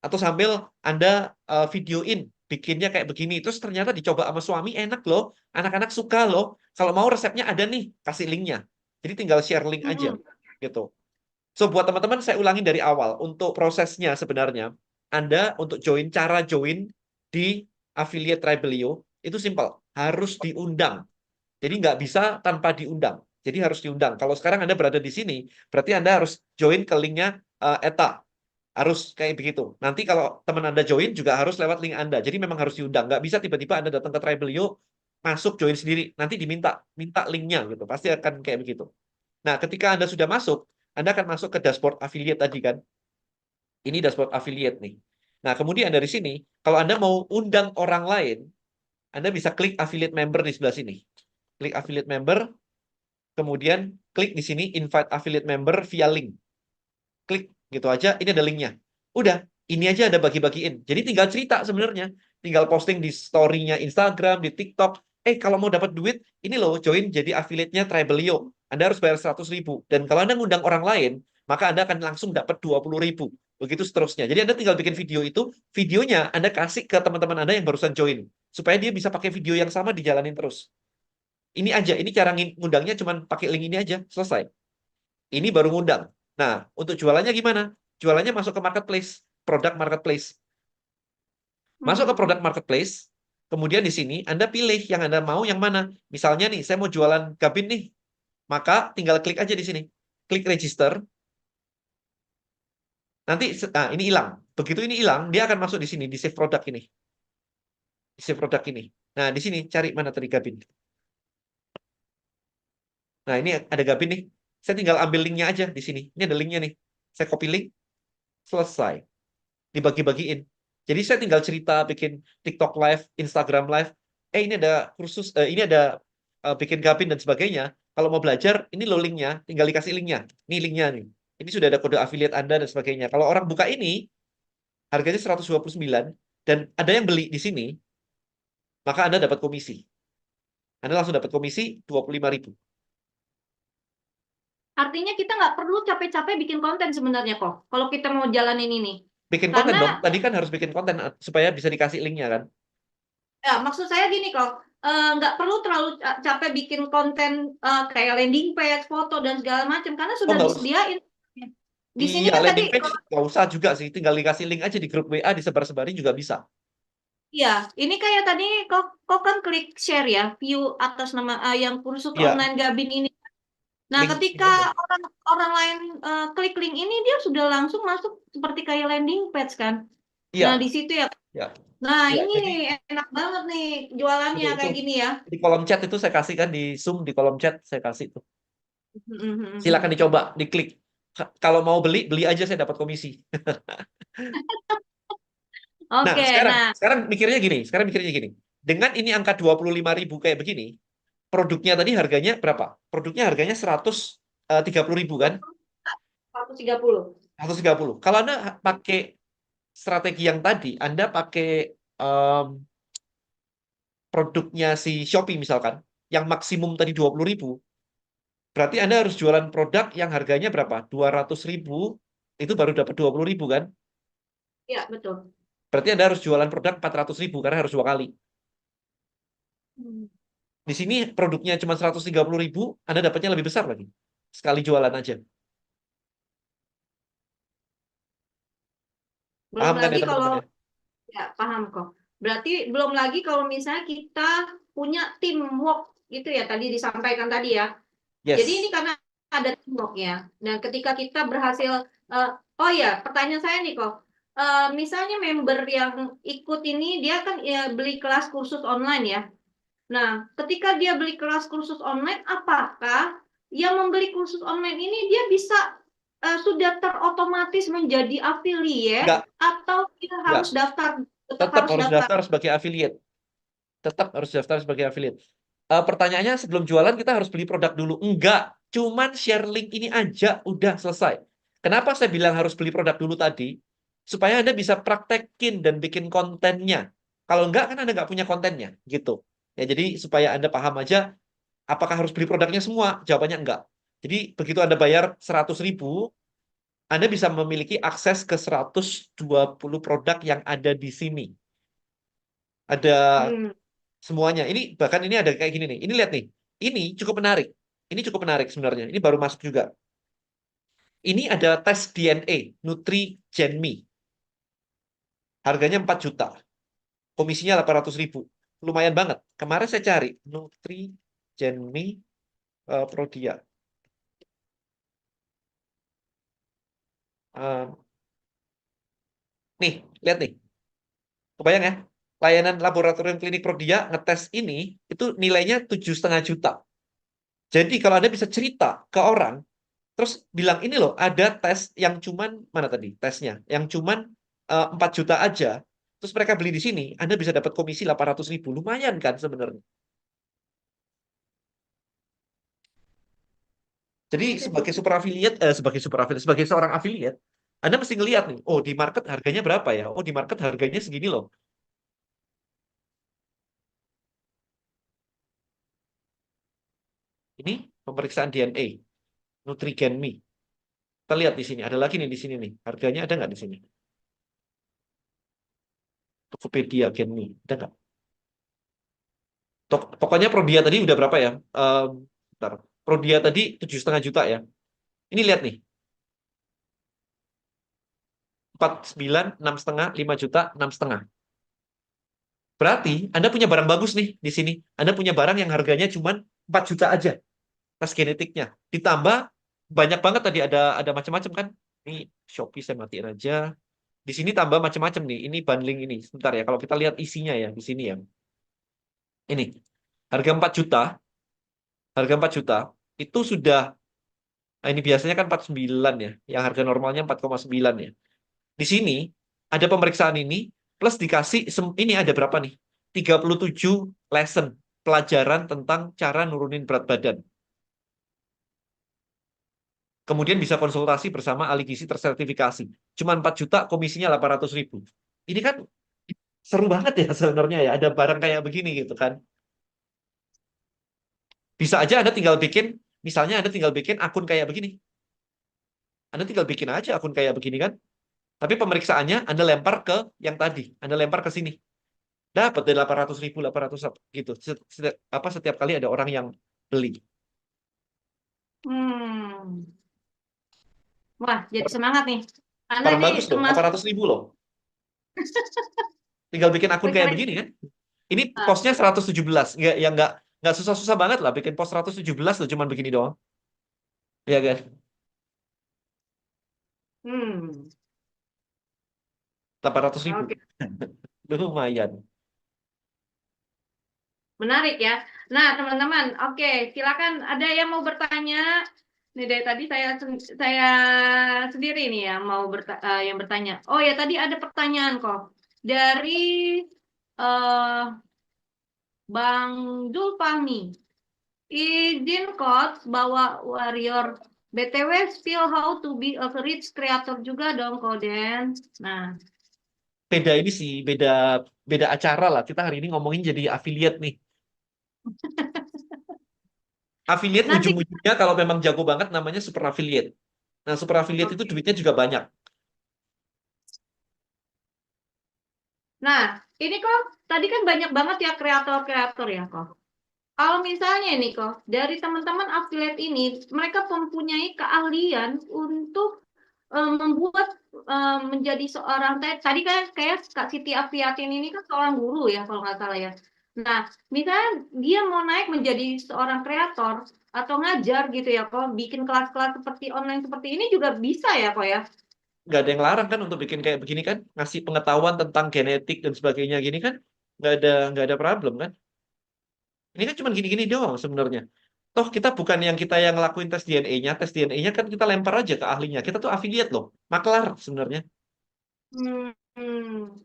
Atau sambil Anda videoin bikinnya kayak begini. Terus ternyata dicoba sama suami enak loh. Anak-anak suka loh. Kalau mau resepnya ada nih, kasih linknya. Jadi tinggal share link aja Mm-mm. gitu. So buat teman-teman saya ulangi dari awal. Untuk prosesnya sebenarnya Anda untuk cara join di affiliate Tribelio itu simple. Harus diundang. Jadi nggak bisa tanpa diundang. Jadi harus diundang. Kalau sekarang Anda berada di sini, berarti Anda harus join ke linknya ETA. Harus kayak begitu. Nanti kalau teman Anda join juga harus lewat link Anda. Jadi memang harus diundang. Nggak bisa tiba-tiba Anda datang ke Tribelio, masuk join sendiri. Nanti minta linknya gitu. Pasti akan kayak begitu. Nah, ketika Anda sudah masuk, Anda akan masuk ke dashboard affiliate tadi kan. Ini dashboard affiliate nih. Nah, kemudian dari sini, kalau Anda mau undang orang lain, Anda bisa klik affiliate member di sebelah sini. Klik affiliate member, kemudian klik di sini invite affiliate member via link. Klik gitu aja, ini ada linknya. Udah, ini aja ada bagi-bagiin. Jadi tinggal cerita sebenarnya. Tinggal posting di story-nya Instagram, di TikTok. Kalau mau dapat duit, ini loh, join jadi affiliate-nya Tribelio. Anda harus bayar 100.000. Dan kalau Anda ngundang orang lain, maka Anda akan langsung dapat 20.000. Begitu seterusnya. Jadi Anda tinggal bikin video itu, videonya Anda kasih ke teman-teman Anda yang barusan join. Supaya dia bisa pakai video yang sama dijalanin terus. Ini aja, ini cara ngundangnya cuma pakai link ini aja, selesai. Ini baru ngundang. Nah, untuk jualannya gimana? Jualannya masuk ke marketplace, produk marketplace. Masuk ke produk Mm-mm. marketplace, kemudian di sini Anda pilih yang Anda mau yang mana. Misalnya nih, saya mau jualan gabin nih, maka tinggal klik aja di sini. Klik register, nanti nah, ini hilang. Begitu ini hilang, dia akan masuk di sini, di save produk ini. Di save produk ini. Nah, di sini cari mana tadi gabin. Nah, ini ada gabin nih. Saya tinggal ambil linknya aja di sini. Ini ada linknya nih. Saya copy link, selesai. Dibagi-bagiin. Jadi saya tinggal cerita, bikin TikTok live, Instagram live. Ini ada kursus, ini ada bikin gabin dan sebagainya. Kalau mau belajar, ini loh linknya, tinggal dikasih linknya. Ini linknya nih. Ini sudah ada kode affiliate Anda dan sebagainya. Kalau orang buka ini, harganya 129 dan ada yang beli di sini, maka Anda dapat komisi. Anda langsung dapat komisi 25.000. Artinya kita nggak perlu capek-capek bikin konten sebenarnya kok. Kalau kita mau jalanin ini. Bikin konten Karena dong. Tadi kan harus bikin konten supaya bisa dikasih linknya kan. ya maksud saya gini kok, nggak perlu terlalu capek bikin konten kayak landing page, foto dan segala macam karena Oh, sudah nggak usah. disediain. Di sini Iya, kan tadi, landing page nggak usah juga sih. Tinggal dikasih link aja di grup WA, disebar-sebarin juga bisa. ya ini kayak tadi kok kan klik share ya, view atas nama yang kursus Iya, online Gabin ini. Nah, link ketika ini aja. orang orang lain klik link ini, dia sudah langsung masuk seperti kayak landing page kan. Nah, Iya, di situ ya. iya, Nah, iya. ini Jadi enak banget nih jualannya itu kayak gini ya. di kolom chat itu saya kasih kan di Zoom di kolom chat saya kasih tuh. Silakan dicoba, diklik. Kalau mau beli, beli aja saya dapat komisi. Nah, Oke, sekarang nah sekarang mikirnya gini, sekarang mikirnya gini. Dengan ini angka 25.000 kayak begini, produknya tadi harganya berapa? Produknya harganya 130.000 kan? 130. 130. Kalau Anda pakai strategi yang tadi, Anda pakai em, produknya si Shopee misalkan, yang maksimum tadi 20.000, berarti Anda harus jualan produk yang harganya berapa? 200.000, itu baru dapat 20.000 kan? Ya, betul. Berarti Anda harus jualan produk 400.000 karena harus 2 kali. Hmm. Di sini produknya cuma 130.000, Anda dapatnya lebih besar lagi. Sekali jualan aja. Belum Paham kan lagi ya kalau teman-teman ya? ya paham kok. Berarti belum lagi kalau misalnya kita punya teamwork gitu ya tadi disampaikan tadi ya. Jadi ini Yes. karena ada teamworknya. Dan ketika kita berhasil, eh, oh ya pertanyaan saya nih kok, misalnya member yang ikut ini dia kan ya, beli kelas kursus online ya. Nah, ketika dia beli kelas kursus online, apakah yang membeli kursus online ini dia bisa sudah terotomatis menjadi affiliate Enggak, atau dia enggak. harus daftar, tetap Tetap harus harus daftar? daftar sebagai affiliate. Tetap harus daftar sebagai affiliate. Pertanyaannya sebelum jualan kita harus beli produk dulu. Enggak, cuman share link ini aja udah selesai. Kenapa saya bilang harus beli produk dulu tadi? Supaya Anda bisa praktekin dan bikin kontennya. Kalau enggak kan Anda nggak punya kontennya gitu. Ya jadi supaya Anda paham aja apakah harus beli produknya semua? Jawabannya enggak. Jadi begitu Anda bayar 100.000, Anda bisa memiliki akses ke 120 produk yang ada di sini. Ada Hmm. semuanya. Ini bahkan ini ada kayak gini nih. Ini lihat nih. Ini cukup menarik. Ini cukup menarik sebenarnya. Ini baru masuk juga. Ini ada tes DNA NutriGenMe. Harganya 4 juta. Komisinya 800.000. Lumayan banget. Kemarin saya cari NutriGenMe Prodia. Eh, nih, lihat nih. Kebayang ya? Layanan laboratorium klinik Prodia ngetes ini itu nilainya 7,5 juta. Jadi kalau Anda bisa cerita ke orang, terus bilang ini loh, ada tes yang cuman mana tadi tesnya, yang cuman 4 juta aja. Terus mereka beli di sini, Anda bisa dapat komisi 800.000. Lumayan kan sebenarnya. Jadi Oke, sebagai super affiliate, sebagai seorang affiliate, Anda mesti ngelihat nih, oh di market harganya berapa ya? Oh di market harganya segini loh. Ini pemeriksaan DNA, NutriGenMe. Kita lihat di sini, ada lagi nih di sini nih. Harganya ada nggak di sini? Tokopedia Genme, ada nggak? Pokoknya Prodia tadi udah berapa ya? Bentar. Prodia tadi 7,5 juta ya. Ini lihat nih, 49, 6,5, 5 juta, 6,5. Berarti Anda punya barang bagus nih di sini. Anda punya barang yang harganya cuma 4 juta aja. Tes genetiknya. Ditambah banyak banget tadi ada macam-macam kan. Ini Shopee saya matiin aja. Di sini tambah macam-macam nih. Ini bundling ini. Sebentar ya, kalau kita lihat isinya ya di sini ya. Ini harga 4 juta, harga 4 juta itu sudah. Nah, ini biasanya kan 49 ya, yang harga normalnya 4,9 ya. Di sini ada pemeriksaan ini plus dikasih ini ada berapa nih? 37 lesson pelajaran tentang cara nurunin berat badan. Kemudian bisa konsultasi bersama ahli gizi tersertifikasi. Cuma 4 juta, komisinya 800.000. Ini kan seru banget ya sebenarnya ya, ada barang kayak begini gitu kan. Bisa aja Anda tinggal bikin, misalnya Anda tinggal bikin akun kayak begini. Anda tinggal bikin aja akun kayak begini kan. Tapi pemeriksaannya Anda lempar ke yang tadi. Anda lempar ke sini. Dapat dari 800.000, 800 gitu. Setiap kali ada orang yang beli. Hmm. Wah, jadi semangat nih. Karena Barang ini bagus loh, termasuk 800.000 loh. Tinggal bikin akun kayak keren. begini kan. Ini posnya 117. Nggak susah-susah banget lah. Bikin pos 117 loh, cuman begini doang. Iya kan? Hmm. 800.000. Oke, Lumayan. menarik ya. Nah, teman-teman, oke, silakan ada yang mau bertanya. Nih dari tadi saya sendiri nih ya mau yang bertanya. Oh ya, tadi ada pertanyaan kok dari eh Bang Dul Fahmi. Izin coach bawa warrior BTW spill how to be a rich creator juga dong Koden. Nah, Beda ini sih, beda beda acara lah. Kita hari ini ngomongin jadi affiliate nih. Affiliate nanti ujung-ujungnya kalau memang jago banget namanya super affiliate. Nah, super affiliate itu oke. duitnya juga banyak. Nah, ini kok tadi kan banyak banget ya kreator-kreator ya kok. Kalau misalnya nih kok dari teman-teman affiliate ini mereka mempunyai keahlian untuk membuat menjadi seorang tadi kan kayak Kak Siti Apriatin ini kan seorang guru ya kalau nggak salah ya. Nah, misalnya dia mau naik menjadi seorang kreator atau ngajar gitu ya kok, bikin kelas-kelas seperti online seperti ini juga bisa ya kok ya. Nggak ada yang larang kan untuk bikin kayak begini kan, ngasih pengetahuan tentang genetik dan sebagainya gini kan, nggak ada problem kan. Ini kan cuma gini-gini doang sebenarnya. Toh kita bukan yang kita yang ngelakuin tes DNA-nya kan kita lempar aja ke ahlinya. Kita tuh affiliate loh, maklar sebenarnya. Hmm. Hmm.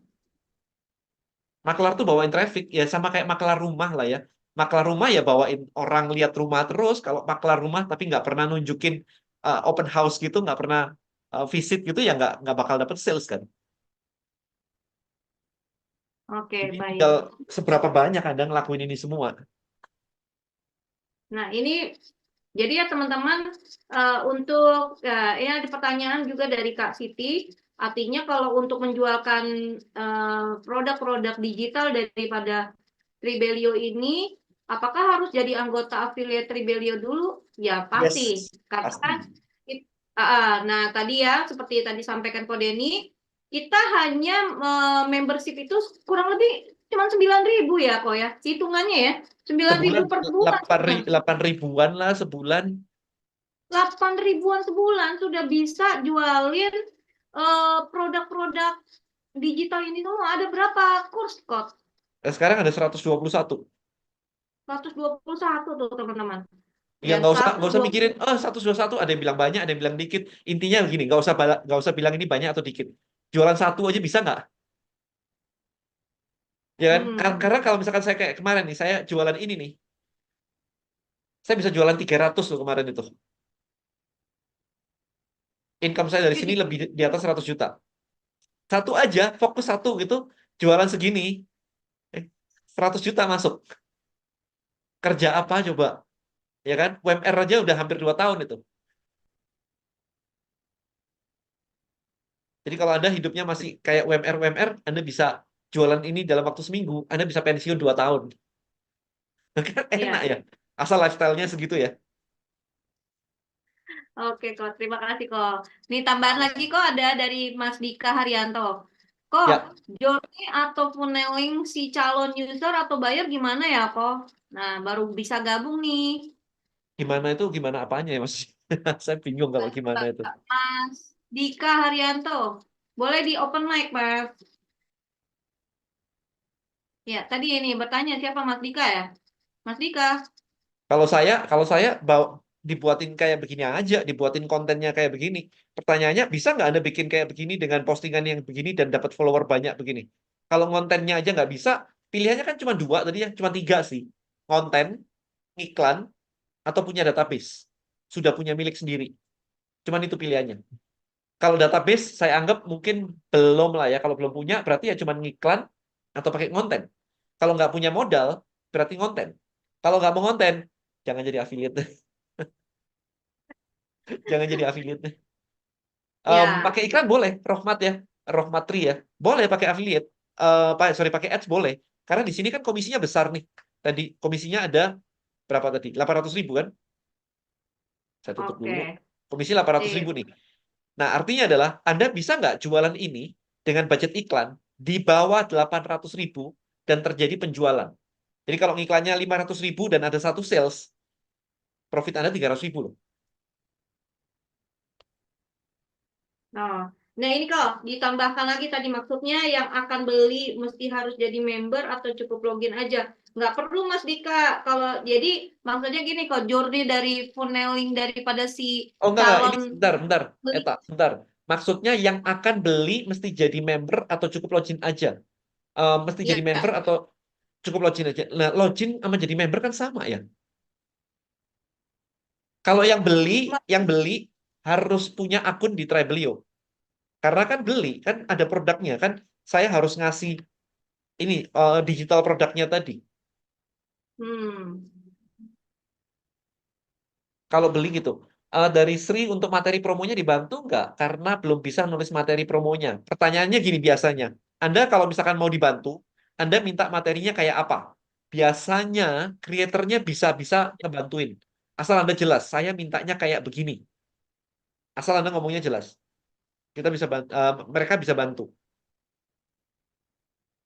Maklar tuh bawain traffic ya sama kayak maklar rumah lah ya. Maklar rumah ya bawain orang lihat rumah terus. Kalau maklar rumah tapi nggak pernah nunjukin open house gitu, nggak pernah visit gitu ya nggak bakal dapet sales kan. Oke, Jadi tinggal baik. seberapa banyak Anda ngelakuin ini semua. Nah, ini jadi ya teman-teman, untuk ya ada pertanyaan juga dari Kak Siti. Artinya kalau untuk menjualkan produk-produk digital daripada Tribelio ini, apakah harus jadi anggota affiliate Tribelio dulu? Ya pasti, Yes, karena kan pasti. nah tadi ya seperti tadi sampaikan Ko Denny, kita hanya membership itu kurang lebih cuma 9.000 ya kok ya, hitungannya ya 9.000 Sebulan per bulan. 8 ribuan lah sebulan. 8 ribuan sebulan sudah bisa jualin produk-produk digital ini semua. Ada berapa kurs kok? Sekarang ada 121. 121 tuh teman-teman. Ya Ya, nggak usah 120. mikirin, 121 ada yang bilang banyak, ada yang bilang dikit. Intinya begini, nggak usah bilang ini banyak atau dikit. Jualan satu aja bisa nggak? Ya kan? Hmm. Karena kalau misalkan saya kayak kemarin nih, saya jualan ini nih, saya bisa jualan 300 loh kemarin itu. Income saya dari sini Jadi, lebih di atas 100 juta. Satu aja, fokus satu gitu, jualan segini, eh, 100 juta masuk. Kerja apa coba? Ya kan? UMR aja udah hampir 2 tahun itu. Jadi kalau Anda hidupnya masih kayak UMR, Anda bisa jualan ini dalam waktu seminggu, Anda bisa pensiun 2 tahun. Kan enak ya. ya. Asal lifestyle-nya segitu ya. Oke kok, terima kasih kok. Nih tambahan lagi kok ada dari Mas Dika Haryanto. Kok, Ya, journey atau funneling si calon user atau buyer gimana ya kok? Nah, baru bisa gabung nih. gimana itu gimana apanya ya Mas? Saya bingung kalau gimana itu. Mas Dika Haryanto. Boleh di open mic, Mas. Ya, tadi ini bertanya siapa Mas Dika ya? Mas Dika. Kalau saya dibuatin kayak begini aja, dibuatin kontennya kayak begini. Pertanyaannya, bisa nggak Anda bikin kayak begini dengan postingan yang begini dan dapat follower banyak begini? Kalau kontennya aja nggak bisa, pilihannya kan cuma dua tadi ya, cuma tiga sih. Konten, iklan, atau punya database. Sudah punya milik sendiri. Cuman itu pilihannya. Kalau database, saya anggap mungkin belum lah ya. Kalau belum punya, berarti ya cuma ngiklan atau pakai konten. Kalau nggak punya modal, berarti konten. Kalau nggak mau konten, jangan jadi affiliate. Jangan jadi affiliate. Ya, Pakai iklan boleh, Rohmat ya, Rohmatri ya, boleh pakai affiliate. Sorry pakai ads boleh, karena di sini kan komisinya besar nih. Tadi komisinya ada berapa tadi? 800.000 kan? Saya tutup dulu. oke. Komisi 800.000 Sip. nih. Nah artinya adalah Anda bisa nggak jualan ini dengan budget iklan di bawah 800.000 dan terjadi penjualan. Jadi kalau iklannya 500.000 dan ada satu sales, profit Anda 300.000 loh. Nah, nah ini kok ditambahkan lagi tadi maksudnya yang akan beli mesti harus jadi member atau cukup login aja. Nggak perlu Mas Dika. Kalau jadi maksudnya gini kok, journey dari funneling daripada si Oh enggak. Ini calon bentar, bentar. beli. Bentar. Maksudnya yang akan beli mesti jadi member atau cukup login aja? Mesti Ya, jadi member atau cukup login aja? Nah, login sama jadi member kan sama ya. Kalau yang beli harus punya akun di Tribelio. Karena kan beli, kan ada produknya kan. Saya harus ngasih ini digital produknya tadi. hmm. Kalau beli gitu. Dari Sri untuk materi promonya dibantu nggak? Karena belum bisa nulis materi promonya. Pertanyaannya gini biasanya. Anda kalau misalkan mau dibantu, Anda minta materinya kayak apa? Biasanya kreatornya bisa ngebantuin. Asal Anda jelas, saya mintanya kayak begini. Asal Anda ngomongnya jelas. Mereka bisa bantu.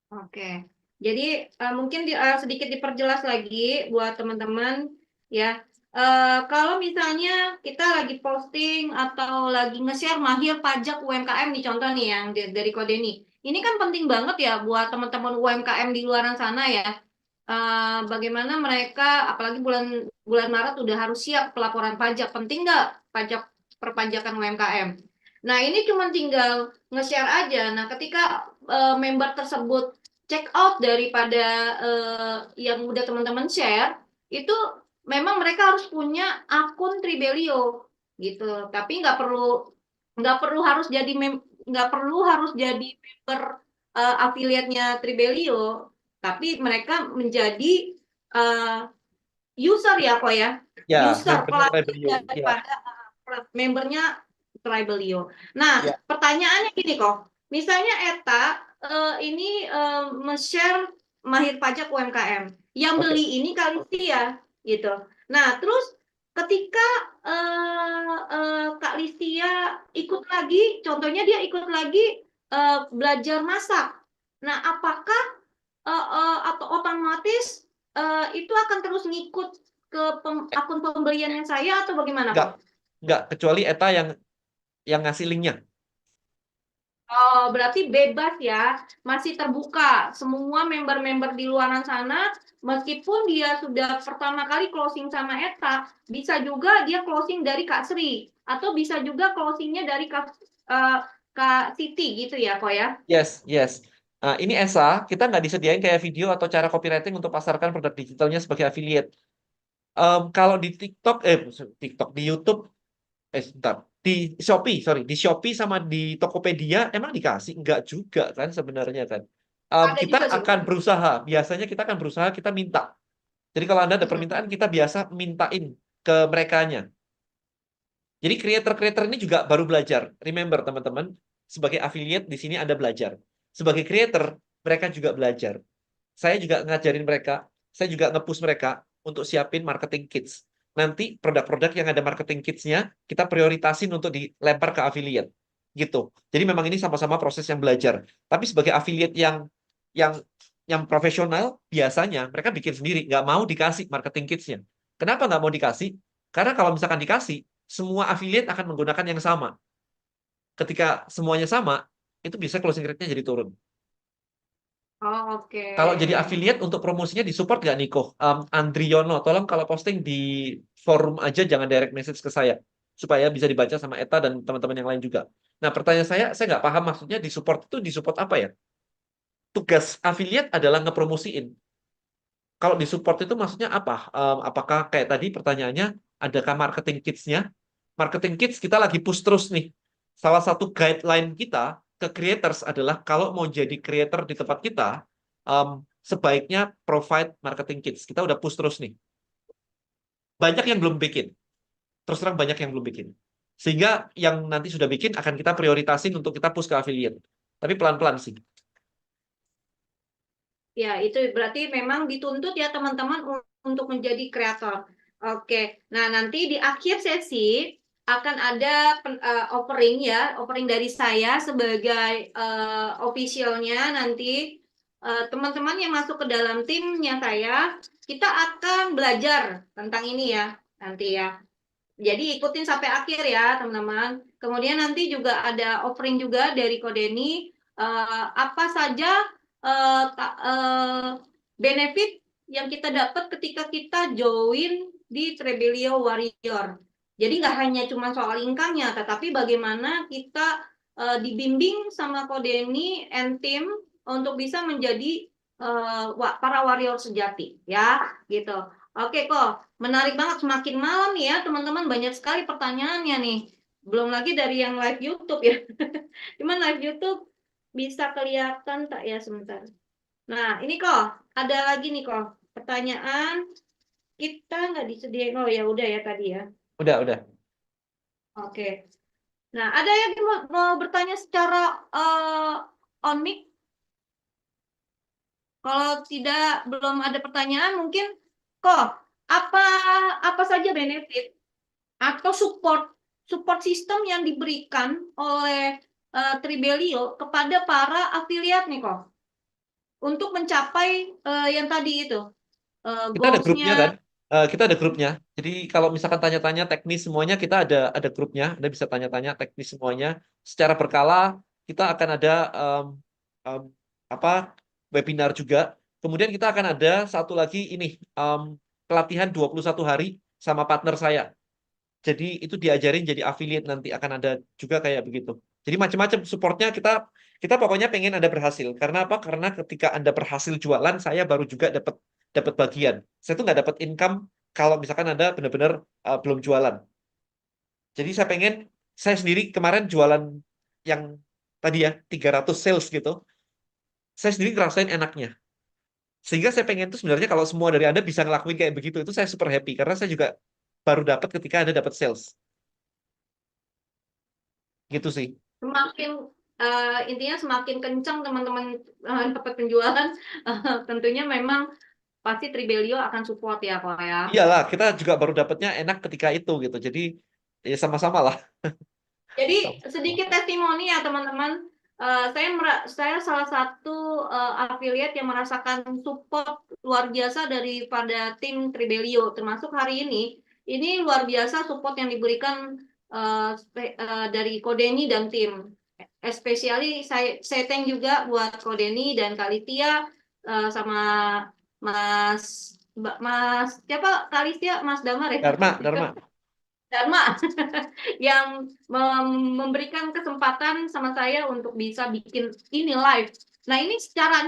Oke. Jadi mungkin sedikit diperjelas lagi buat teman-teman ya. Kalau misalnya kita lagi posting atau lagi nge-share mahir pajak UMKM nih contoh nih yang dari Kode ini. Ini kan penting banget ya buat teman-teman UMKM di luaran sana ya. bagaimana mereka, apalagi bulan bulan Maret udah harus siap pelaporan pajak. Penting nggak pajak perpajakan UMKM? Nah, ini cuma tinggal nge-share aja. Nah, ketika member tersebut check out daripada yang udah teman-teman share, itu memang mereka harus punya akun Tribelio gitu. Tapi nggak perlu harus jadi nggak perlu harus jadi member affiliate-nya Tribelio, tapi mereka menjadi uh, user ya kok ya, Ya, user membernya pelajur Rebellion. Ya, daripada membernya Tribelio. Nah, ya. pertanyaannya gini kok, misalnya Eta ini share mahir pajak UMKM, yang Oke. beli ini Kalistia gitu. Nah, terus ketika Kak Listia ikut lagi, contohnya dia ikut lagi belajar masak. Nah, apakah atau otomatis itu akan terus ngikut ke akun pembeliannya saya atau bagaimana Enggak, kok? enggak, kecuali Eta yang ngasih linknya. Oh, berarti bebas ya, masih terbuka. Semua member-member di luaran sana, meskipun dia sudah pertama kali closing sama Eta, bisa juga dia closing dari Kak Sri, atau bisa juga closingnya dari Kak Siti gitu ya, kok ya? Yes, yes. Nah, ini Esa, kita nggak disediain kayak video atau cara copywriting untuk pasarkan produk digitalnya sebagai affiliate. Kalau di TikTok, TikTok, di YouTube, sebentar. Di Shopee, sorry, di Shopee sama di Tokopedia emang dikasih? Enggak juga kan sebenarnya kan. Ada Kita juga akan sebenarnya. berusaha, biasanya kita akan berusaha, kita minta. Jadi kalau Anda ada permintaan, kita biasa mintain ke merekanya. Jadi creator-creator ini juga baru belajar. Remember teman-teman, sebagai affiliate di sini Anda belajar. Sebagai creator, mereka juga belajar. Saya juga ngajarin mereka, saya juga nge-push mereka untuk siapin marketing kits. Nanti produk-produk yang ada marketing kits-nya, kita prioritasin untuk dilempar ke affiliate. Gitu. Jadi memang ini sama-sama proses yang belajar. Tapi sebagai affiliate yang yang profesional, biasanya mereka bikin sendiri, nggak mau dikasih marketing kits-nya. Kenapa nggak mau dikasih? Karena kalau misalkan dikasih, semua affiliate akan menggunakan yang sama. Ketika semuanya sama, itu bisa closing rate-nya jadi turun. Oh, oke. Kalau jadi affiliate untuk promosinya disupport nggak Niko? Andriono, tolong kalau posting di forum aja jangan direct message ke saya. Supaya bisa dibaca sama Eta dan teman-teman yang lain juga. Nah pertanyaan saya nggak paham maksudnya disupport itu disupport apa ya? Tugas affiliate adalah ngepromosiin. Kalau disupport itu maksudnya apa? Apakah kayak tadi pertanyaannya, adakah marketing kits-nya? Marketing kits kita lagi push terus nih. Salah satu guideline kita ke creators adalah kalau mau jadi creator di tempat kita, sebaiknya provide marketing kits. Kita udah push terus nih. Banyak yang belum bikin. Terus terang banyak yang belum bikin. Sehingga yang nanti sudah bikin akan kita prioritasin untuk kita push ke affiliate. Tapi pelan-pelan sih. Ya, itu berarti memang dituntut ya teman-teman untuk menjadi kreator. Oke, nah nanti di akhir sesi akan ada offering ya, offering dari saya sebagai officialnya nanti teman-teman yang masuk ke dalam timnya saya, kita akan belajar tentang ini ya nanti ya. Jadi ikutin sampai akhir ya teman-teman. Kemudian nanti juga ada offering juga dari Kodeni, apa saja benefit yang kita dapat ketika kita join di Trebelio Warrior. Jadi nggak hanya cuma soal income-nya, tetapi bagaimana kita dibimbing sama Kodeni and team untuk bisa menjadi para warrior sejati ya gitu. Oke kok, menarik banget, semakin malam nih ya teman-teman, banyak sekali pertanyaannya nih. Belum lagi dari yang live YouTube ya. Cuman live YouTube bisa kelihatan tak ya sebentar. Nah, ini kok ada lagi nih kok pertanyaan, kita nggak disediain. Oh ya udah ya tadi ya. Udah. Oke. Nah, ada yang mau bertanya secara on mic? Kalau tidak, belum ada pertanyaan, mungkin kok apa apa saja benefit atau support sistem yang diberikan oleh Tribelio kepada para afiliat nih kok untuk mencapai yang tadi itu Kita ada grupnya kan? goals-nya. Kita ada grupnya. Jadi kalau misalkan tanya-tanya teknis semuanya, kita ada grupnya. Anda bisa tanya-tanya teknis semuanya. Secara berkala, kita akan ada em, apa webinar juga. Kemudian kita akan ada satu lagi ini, pelatihan 21 hari sama partner saya. Jadi itu diajarin jadi affiliate, nanti akan ada juga kayak begitu. Jadi macam-macam supportnya, kita kita pokoknya pengen Anda berhasil. Karena apa? Karena ketika Anda berhasil jualan, saya baru juga dapat dapat bagian. Saya tuh nggak dapat income kalau misalkan Anda benar-benar belum jualan. Jadi saya pengen, saya sendiri kemarin jualan yang tadi ya 300 sales gitu. Saya sendiri ngerasain enaknya. Sehingga saya pengen tuh sebenarnya kalau semua dari Anda bisa ngelakuin kayak begitu, itu saya super happy. Karena saya juga baru dapat ketika Anda dapat sales. Gitu sih. Semakin intinya semakin kencang teman-teman dapat penjualan, tentunya memang pasti Tribelio akan support ya kok ya. Iyalah, kita juga baru dapatnya enak ketika itu gitu. Jadi ya sama-sama lah. Jadi Sama-sama. sedikit testimoni ya teman-teman. Saya salah satu affiliate yang merasakan support luar biasa daripada tim Tribelio, termasuk hari ini. Ini luar biasa support yang diberikan dari Kodeni dan tim. Especially saya thank juga buat Kodeni dan Kalitia sama Mas Mas siapa Kalitia Mas Damar ya. Dharma, Dharma. Dharma yang memberikan kesempatan sama saya untuk bisa bikin ini live. Nah, ini cara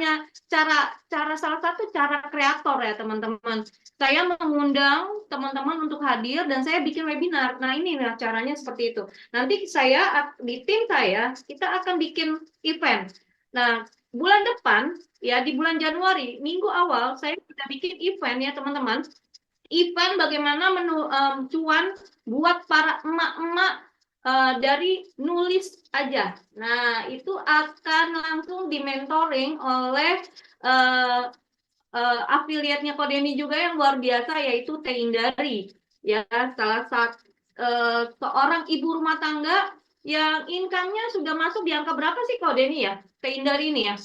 salah satu cara kreator ya, teman-teman. Saya mengundang teman-teman untuk hadir dan saya bikin webinar. Nah, ini nah caranya seperti itu. Nanti saya di tim saya kita akan bikin event. Nah, bulan depan ya di bulan Januari, minggu awal saya sudah bikin event ya, teman-teman. Event bagaimana cuan buat para emak-emak dari nulis aja. Nah, itu akan langsung dimentoring oleh afiliatnya Kodeni juga yang luar biasa, yaitu Teh Indari. Ya, salah satu seorang ibu rumah tangga yang income-nya sudah masuk di angka berapa sih Kodeni ya? Teh Indari ini ya.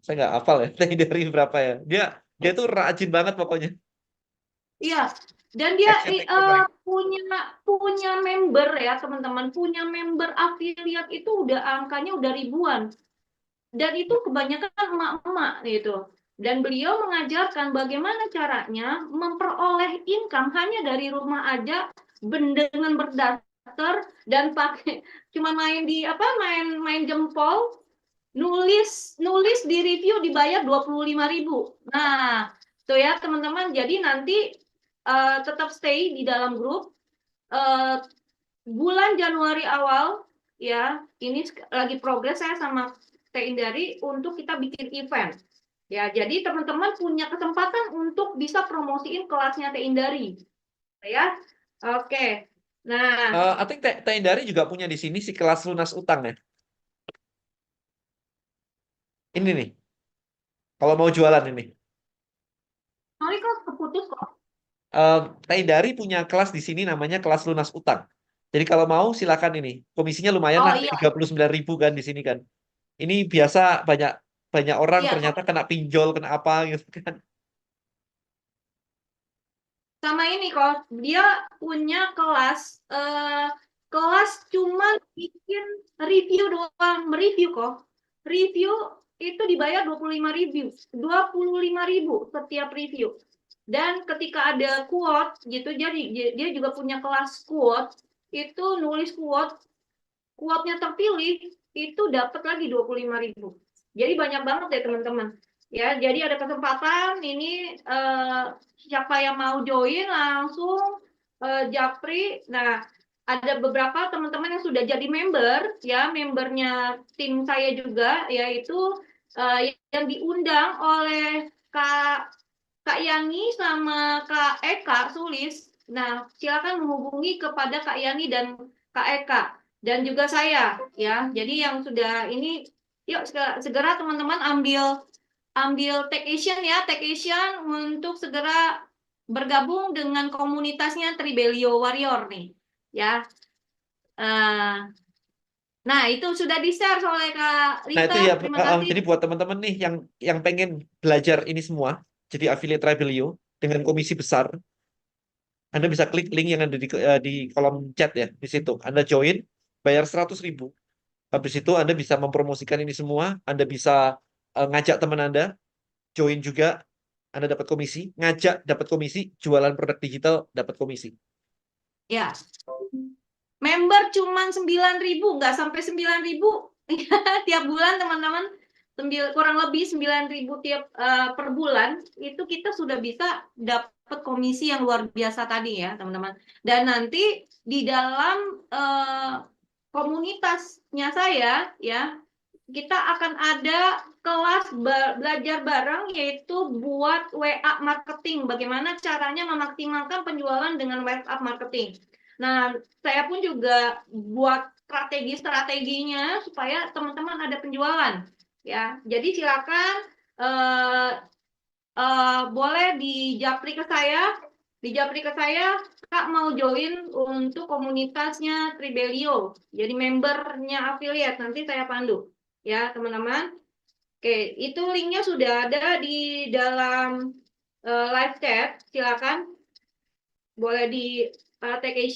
Saya nggak hafal ya, dari berapa ya. Dia dia tuh rajin banget pokoknya. Iya, dan dia Action baik. punya member ya teman-teman, punya member affiliate itu udah angkanya udah ribuan, dan itu kebanyakan emak-emak gitu. Dan beliau mengajarkan bagaimana caranya memperoleh income hanya dari rumah aja, dengan berdasar dan pakai cuma main di apa main jempol, nulis di review dibayar 25.000. Nah, tuh ya teman-teman. Jadi nanti tetap stay di dalam grup. Bulan Januari awal ya, ini lagi progres saya sama Teh Indari untuk kita bikin event. Ya, jadi teman-teman punya kesempatan untuk bisa promosiin kelasnya Teh Indari. Ya. Oke. Nah, I think Teh Indari juga punya di sini si kelas lunas utang ya. Ini nih, kalau mau jualan ini. sorry kok keputus kok. Teh Indari punya kelas di sini namanya kelas lunas utang. Jadi kalau mau silakan ini. Komisinya lumayan Oh lah, iya, 39.000 kan di sini kan. Ini biasa banyak banyak orang iya. ternyata kena pinjol, kena apa gitu kan. Sama ini kok dia punya kelas cuma bikin review doang, mereview kok. Review itu dibayar 25.000 setiap review. Dan ketika ada quote gitu, jadi dia juga punya kelas quote, itu nulis quote-nya terpilih itu dapat lagi 25.000. Jadi banyak banget ya teman-teman. Ya, jadi ada kesempatan ini siapa yang mau join langsung japri. Nah, ada beberapa teman-teman yang sudah jadi member ya, membernya tim saya juga, yaitu yang diundang oleh Kak Yani sama Kak Eka Sulis. Nah, silakan menghubungi kepada Kak Yani dan Kak Eka dan juga saya ya. Jadi yang sudah ini, yuk segera teman-teman ambil take action ya, take action untuk segera bergabung dengan komunitasnya Tribelio Warrior nih ya. Nah, itu sudah di-share oleh Kak Nah, itu Rita. ya, Terima kasih. jadi buat teman-teman nih yang pengen belajar ini semua, jadi affiliate Tribelio dengan komisi besar, Anda bisa klik link yang ada di kolom chat ya, di situ. Anda join, bayar 100.000. Habis itu Anda bisa mempromosikan ini semua, Anda bisa ngajak teman Anda join juga, Anda dapat komisi, ngajak dapat komisi, jualan produk digital dapat komisi. Ya. Member cuman 9.000, nggak sampai 9.000 tiap bulan teman-teman. Kurang lebih 9.000 tiap per bulan itu kita sudah bisa dapat komisi yang luar biasa tadi ya teman-teman. Dan nanti di dalam komunitasnya saya ya, kita akan ada kelas belajar bareng yaitu buat WA marketing. Bagaimana caranya memaksimalkan penjualan dengan WhatsApp marketing. Nah, saya pun juga buat strategi-strateginya supaya teman-teman ada penjualan. Ya, jadi silakan boleh di japri ke saya. Di japri ke saya, Kak mau join untuk komunitasnya Tribelio. Jadi membernya affiliate, nanti saya pandu. Ya, teman-teman. Oke, itu linknya sudah ada di dalam live chat. Silakan, boleh di take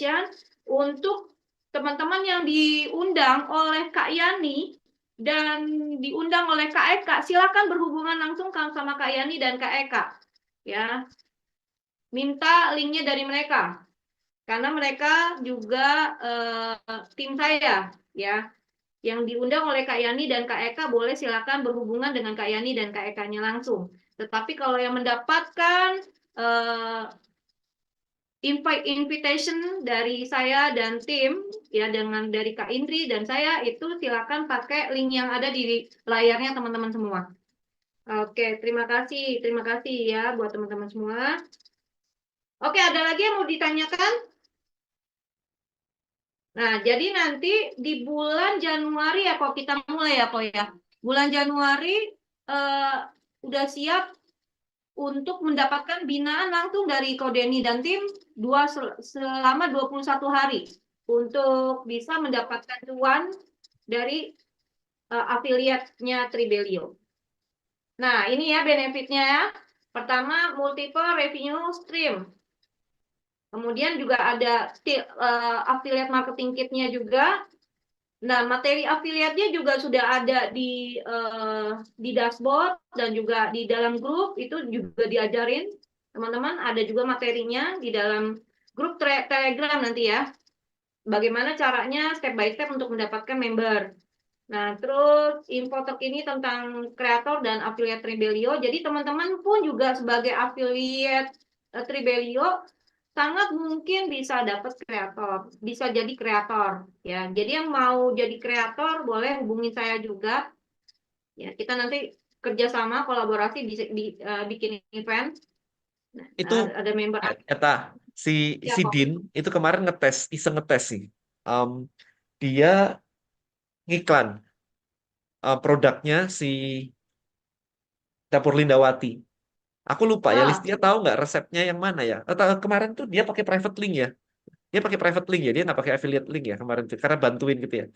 untuk teman-teman yang diundang oleh Kak Yani dan diundang oleh Kak Eka, silakan berhubungan langsung sama Kak Yani dan Kak Eka. Ya, minta linknya dari mereka karena mereka juga tim saya ya. Yang diundang oleh Kak Yani dan Kak Eka boleh silakan berhubungan dengan Kak Yani dan Kak Ekanya langsung. Tetapi kalau yang mendapatkan invitation dari saya dan tim ya dengan dari Kak Indri dan saya itu silakan pakai link yang ada di layarnya teman-teman semua. Oke, terima kasih ya buat teman-teman semua. Oke, ada lagi yang mau ditanyakan? Nah, jadi nanti di bulan Januari ya kok kita mulai ya kok ya. Bulan Januari udah siap untuk mendapatkan binaan langsung dari Kodeni dan tim selama 21 hari untuk bisa mendapatkan cuan dari afiliatnya Tribelio. Nah, ini ya benefitnya ya. Pertama, multiple revenue stream. Kemudian juga ada affiliate marketing kitnya juga. Nah, materi afiliatnya juga sudah ada di dashboard dan juga di dalam grup itu juga diajarin. Teman-teman, ada juga materinya di dalam grup Telegram nanti ya. Bagaimana caranya step by step untuk mendapatkan member. Nah, terus info terkini tentang kreator dan affiliate Tribelio. Jadi teman-teman pun juga sebagai affiliate Tribelio sangat mungkin bisa dapat kreator, bisa jadi kreator ya. Jadi yang mau jadi kreator boleh hubungi saya juga. Ya, kita nanti kerjasama kolaborasi bikin event. Itu Ada member Eta si si siapa? Din itu kemarin iseng ngetes sih. Em, dia ngiklan produknya si Dapur Lindawati. Aku lupa ya, Ah, Listia tahu nggak resepnya yang mana ya? Atau kemarin tuh dia pakai private link ya. Dia pakai private link ya, dia nggak pakai affiliate link ya kemarin tuh, karena bantuin gitu ya.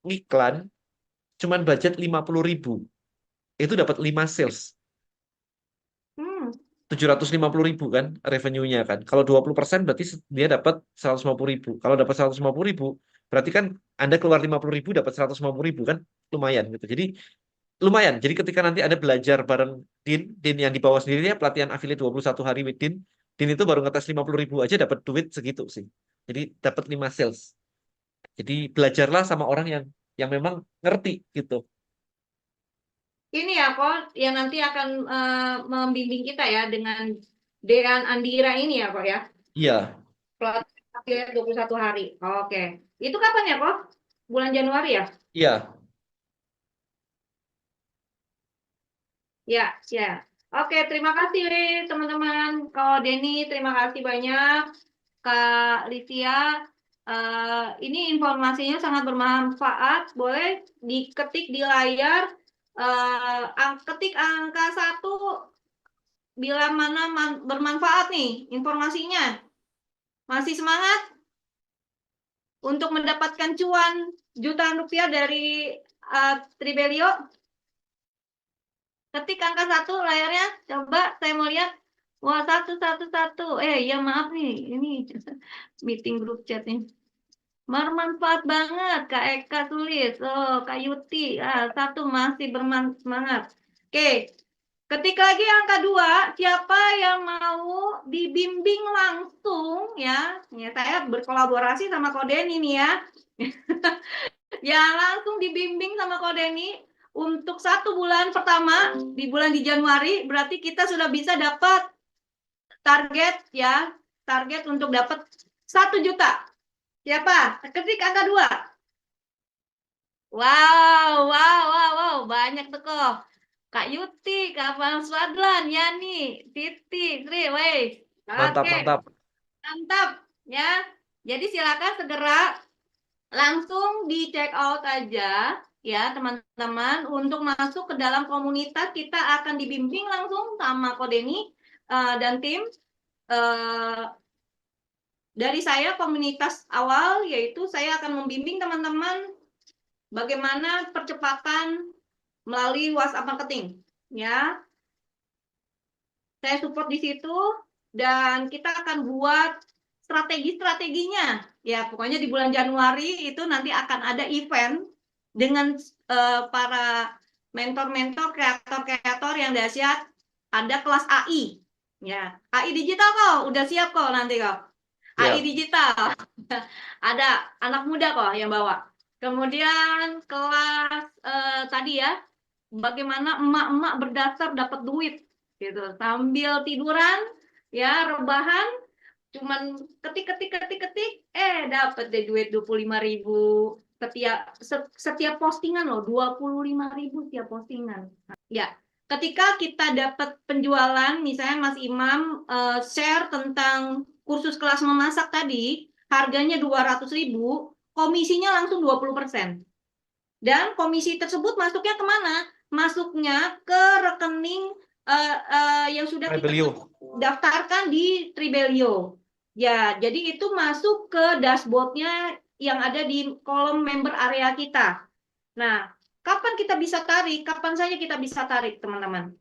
Ngiklan cuman budget 50.000. Itu dapat 5 sales. hmm, 750.000 kan revenue-nya kan. Kalau 20% berarti dia dapat 150.000. Kalau dapat 150.000 berarti kan Anda keluar 50.000 dapat 150.000 kan lumayan gitu. Jadi lumayan. Jadi ketika nanti ada belajar bareng Din yang di bawah sendiri ya pelatihan affiliate 21 hari with Din itu baru ngetes 50.000 aja dapat duit segitu sih. Jadi dapat 5 sales. Jadi belajarlah sama orang yang memang ngerti gitu. ini ya kok yang nanti akan membimbing kita ya dengan Dean Andira ini ya kok ya. Iya, Pelatihan affiliate 21 hari. Oke. Itu kapan ya kok? Bulan Januari ya? iya. Ya, ya. Oke, terima kasih teman-teman. Kak Denny, terima kasih banyak. Kak Livia, ini informasinya sangat bermanfaat. Boleh diketik di layar, ketik angka 1 bila mana bermanfaat nih informasinya. Masih semangat untuk mendapatkan cuan jutaan rupiah dari Tribelio? Ketik angka 1 layarnya, coba saya mau lihat. Wah, satu. Ya maaf nih, ini meeting grup chat nih. Bermanfaat banget, Kak Eka tulis. Oh, Kak Yuti, satu masih bersemangat. Oke, Ketik lagi angka 2, siapa yang mau dibimbing langsung ya? Ya, saya berkolaborasi sama Kodeni nih ya. Ya, langsung dibimbing sama Kodeni untuk 1 bulan pertama di Januari, berarti kita sudah bisa dapat target ya, target untuk dapat 1 juta. Siapa? Ketik angka 2. Wow, wow, wow, wow, banyak tuh kok. Kak Yuti, Kak Fadlan, Yani, Titi, Tri, weh. Mantap, Oke, mantap. mantap ya. Jadi silakan segera langsung di check out aja ya teman-teman untuk masuk ke dalam komunitas. Kita akan dibimbing langsung sama Kodeni dan tim. Dari saya komunitas awal yaitu saya akan membimbing teman-teman bagaimana percepatan melalui WhatsApp marketing ya. Saya support di situ dan kita akan buat strategi-strateginya. Ya, pokoknya di bulan Januari itu nanti akan ada event dengan para mentor-mentor, kreator-kreator yang dahsyat. Ada kelas AI. Ya, AI digital kok, udah siap kok nanti kok. AI Siap. digital. Ada anak muda kok yang bawa. Kemudian kelas tadi ya, bagaimana emak-emak berdasar dapat duit gitu sambil tiduran ya rebahan cuman ketik dapat deh duit 25.000 setiap postingan loh, 25.000 setiap postingan ya. Ketika kita dapat penjualan misalnya Mas Imam share tentang kursus kelas memasak tadi harganya 200.000, komisinya langsung 20%. Dan komisi tersebut masuknya kemana? Masuknya ke rekening yang sudah kita Rebelio. daftarkan di Tribelio. Ya, jadi itu masuk ke dashboardnya yang ada di kolom member area kita. Nah, kapan kita bisa tarik? Kapan saja kita bisa tarik, teman-teman?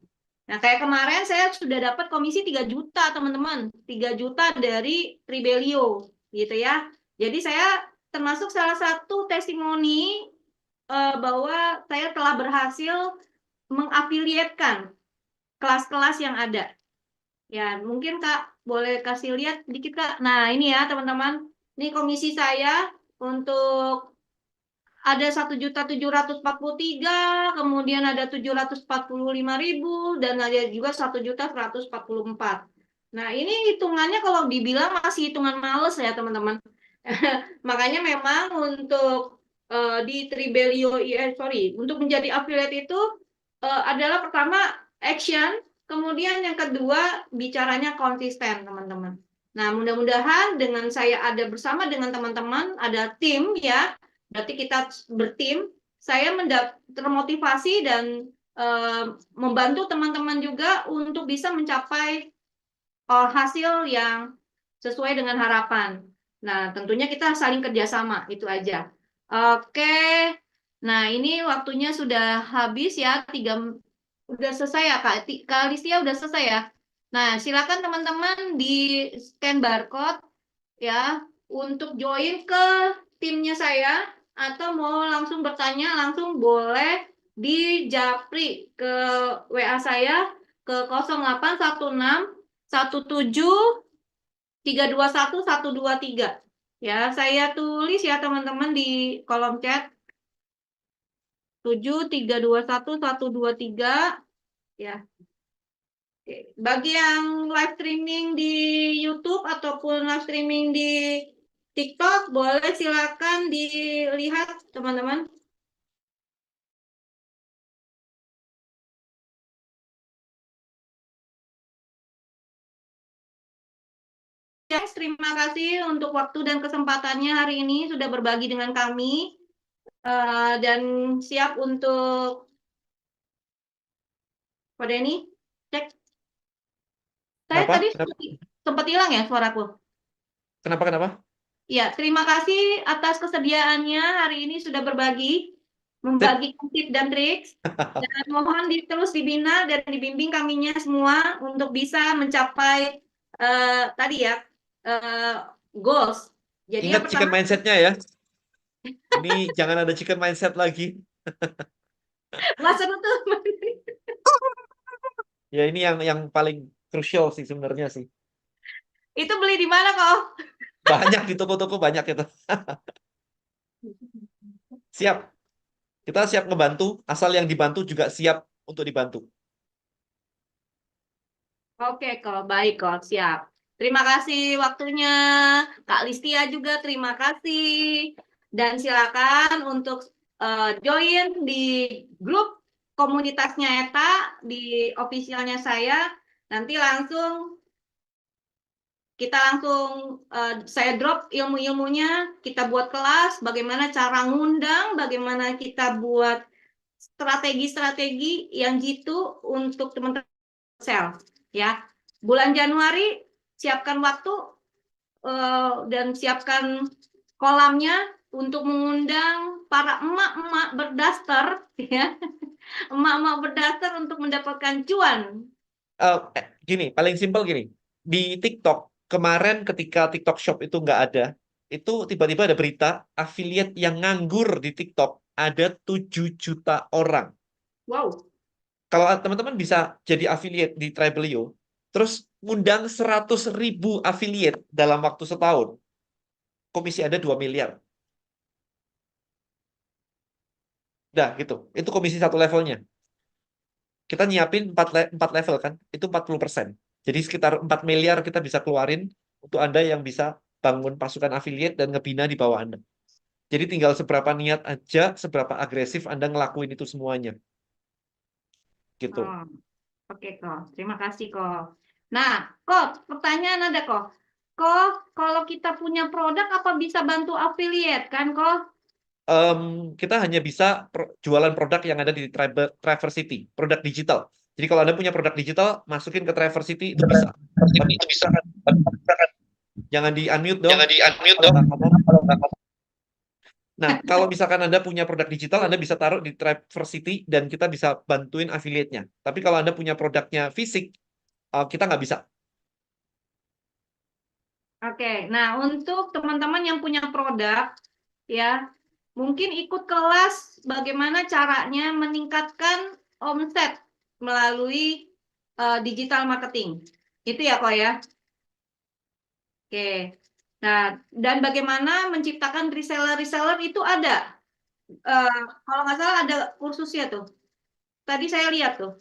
Nah, kayak kemarin saya sudah dapat komisi 3 juta, teman-teman. 3 juta dari Tribelio, gitu ya. Jadi saya termasuk salah satu testimoni bahwa saya telah berhasil mengafiliatkan kelas-kelas yang ada. Ya, mungkin Kak boleh kasih lihat dikit Kak. Nah, ini ya teman-teman. Ini komisi saya untuk ada 1.743.000, kemudian ada 745.000 dan ada juga 1.144. Nah, ini hitungannya kalau dibilang masih hitungan males ya teman-teman. Makanya memang untuk di Tribelio untuk menjadi affiliate itu adalah pertama action, kemudian yang kedua bicaranya konsisten teman-teman. Nah, mudah-mudahan dengan saya ada bersama dengan teman-teman, ada tim ya, berarti kita bertim, saya termotivasi dan membantu teman-teman juga untuk bisa mencapai hasil yang sesuai dengan harapan. Nah, tentunya kita saling kerjasama, itu aja. Oke, nah ini waktunya sudah habis ya, udah selesai ya Kak, Kak Alicia udah selesai ya. Nah, silakan teman-teman di scan barcode ya untuk join ke timnya saya atau mau langsung bertanya langsung boleh di japri ke WA saya ke 0816 17 321 123 ya. Saya tulis ya teman-teman di kolom chat 7 321 123 ya. Bagi yang live streaming di YouTube ataupun live streaming di TikTok boleh silakan dilihat teman-teman. Terima kasih untuk waktu dan kesempatannya hari ini sudah berbagi dengan kami dan siap untuk pada ini cek. Saya Kenapa? tadi Kenapa? sempat hilang ya suaraku. Kenapa? Kenapa? Ya, terima kasih atas kesediaannya hari ini sudah berbagi, Sip. membagikan tips dan trik. Dan mohon terus dibina dan dibimbing kaminya semua untuk bisa mencapai tadi ya goals. Jadi yang Ingat chicken pertama, mindset-nya ya. Ini jangan ada chicken mindset lagi. wah seru tuh. Ya ini yang paling krusial sih sebenarnya sih. Itu beli di mana kok? Banyak di toko-toko banyak itu. Siap. Kita siap ngebantu, asal yang dibantu juga siap untuk dibantu. Oke kok, baik kok, siap. Terima kasih waktunya, Kak Listia juga terima kasih. Dan silakan untuk join di grup komunitasnya ETA di officialnya saya. Nanti kita langsung saya drop ilmu-ilmunya, kita buat kelas, bagaimana cara ngundang, bagaimana kita buat strategi-strategi yang jitu untuk teman-teman sel, ya. Bulan Januari siapkan waktu dan siapkan kolamnya untuk mengundang para emak-emak berdaster, ya, emak-emak berdaster untuk mendapatkan cuan. Gini, paling simpel gini. Di TikTok, kemarin ketika TikTok Shop itu nggak ada, itu tiba-tiba ada berita affiliate yang nganggur di TikTok ada 7 juta orang. Wow. Kalau teman-teman bisa jadi affiliate di Tribelio, terus ngundang 100.000 affiliate dalam waktu setahun, komisi Anda 2 miliar. Dah, gitu. Itu komisi satu levelnya. Kita nyiapin 4 level kan, itu 40%. Jadi sekitar 4 miliar kita bisa keluarin untuk Anda yang bisa bangun pasukan affiliate dan ngebina di bawah Anda. Jadi tinggal seberapa niat aja, seberapa agresif Anda ngelakuin itu semuanya. Gitu. Oh, oke kok, terima kasih kok. Nah, kok pertanyaan ada kok. Kok kalau kita punya produk apa bisa bantu affiliate kan kok? Em, kita hanya bisa jualan produk yang ada di Traversity, produk digital. Jadi kalau Anda punya produk digital, masukin ke Traversity itu bisa. Tapi Itu bisa kan? jangan di unmute dong. Jangan di unmute Kalau dong. nggak ngomong. Nah, kalau misalkan Anda punya produk digital, Anda bisa taruh di Traversity dan kita bisa bantuin affiliate-nya. Tapi kalau Anda punya produknya fisik, kita nggak bisa. Oke, nah untuk teman-teman yang punya produk, ya, mungkin ikut kelas bagaimana caranya meningkatkan omset melalui digital marketing. Itu ya kok ya. Oke. Nah, dan bagaimana menciptakan reseller-reseller itu ada. Kalau nggak salah ada kursusnya tuh. Tadi saya lihat tuh.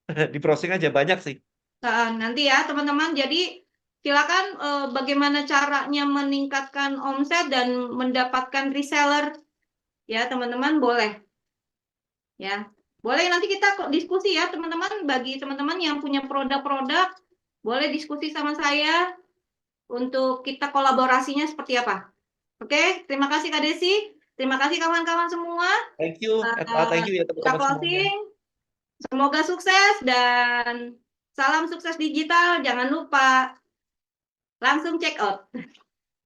Di browsing aja banyak sih. Nanti ya teman-teman. Jadi silakan bagaimana caranya meningkatkan omset dan mendapatkan reseller ya teman-teman boleh ya. Boleh nanti kita diskusi ya teman-teman. Bagi teman-teman yang punya produk-produk boleh diskusi sama saya untuk kita kolaborasinya seperti apa. Oke, terima kasih Kak Desi. Terima kasih kawan-kawan semua. Thank you, thank you ya Kita teman-teman semuanya. closing. Semoga sukses dan salam sukses digital. Jangan lupa langsung check out.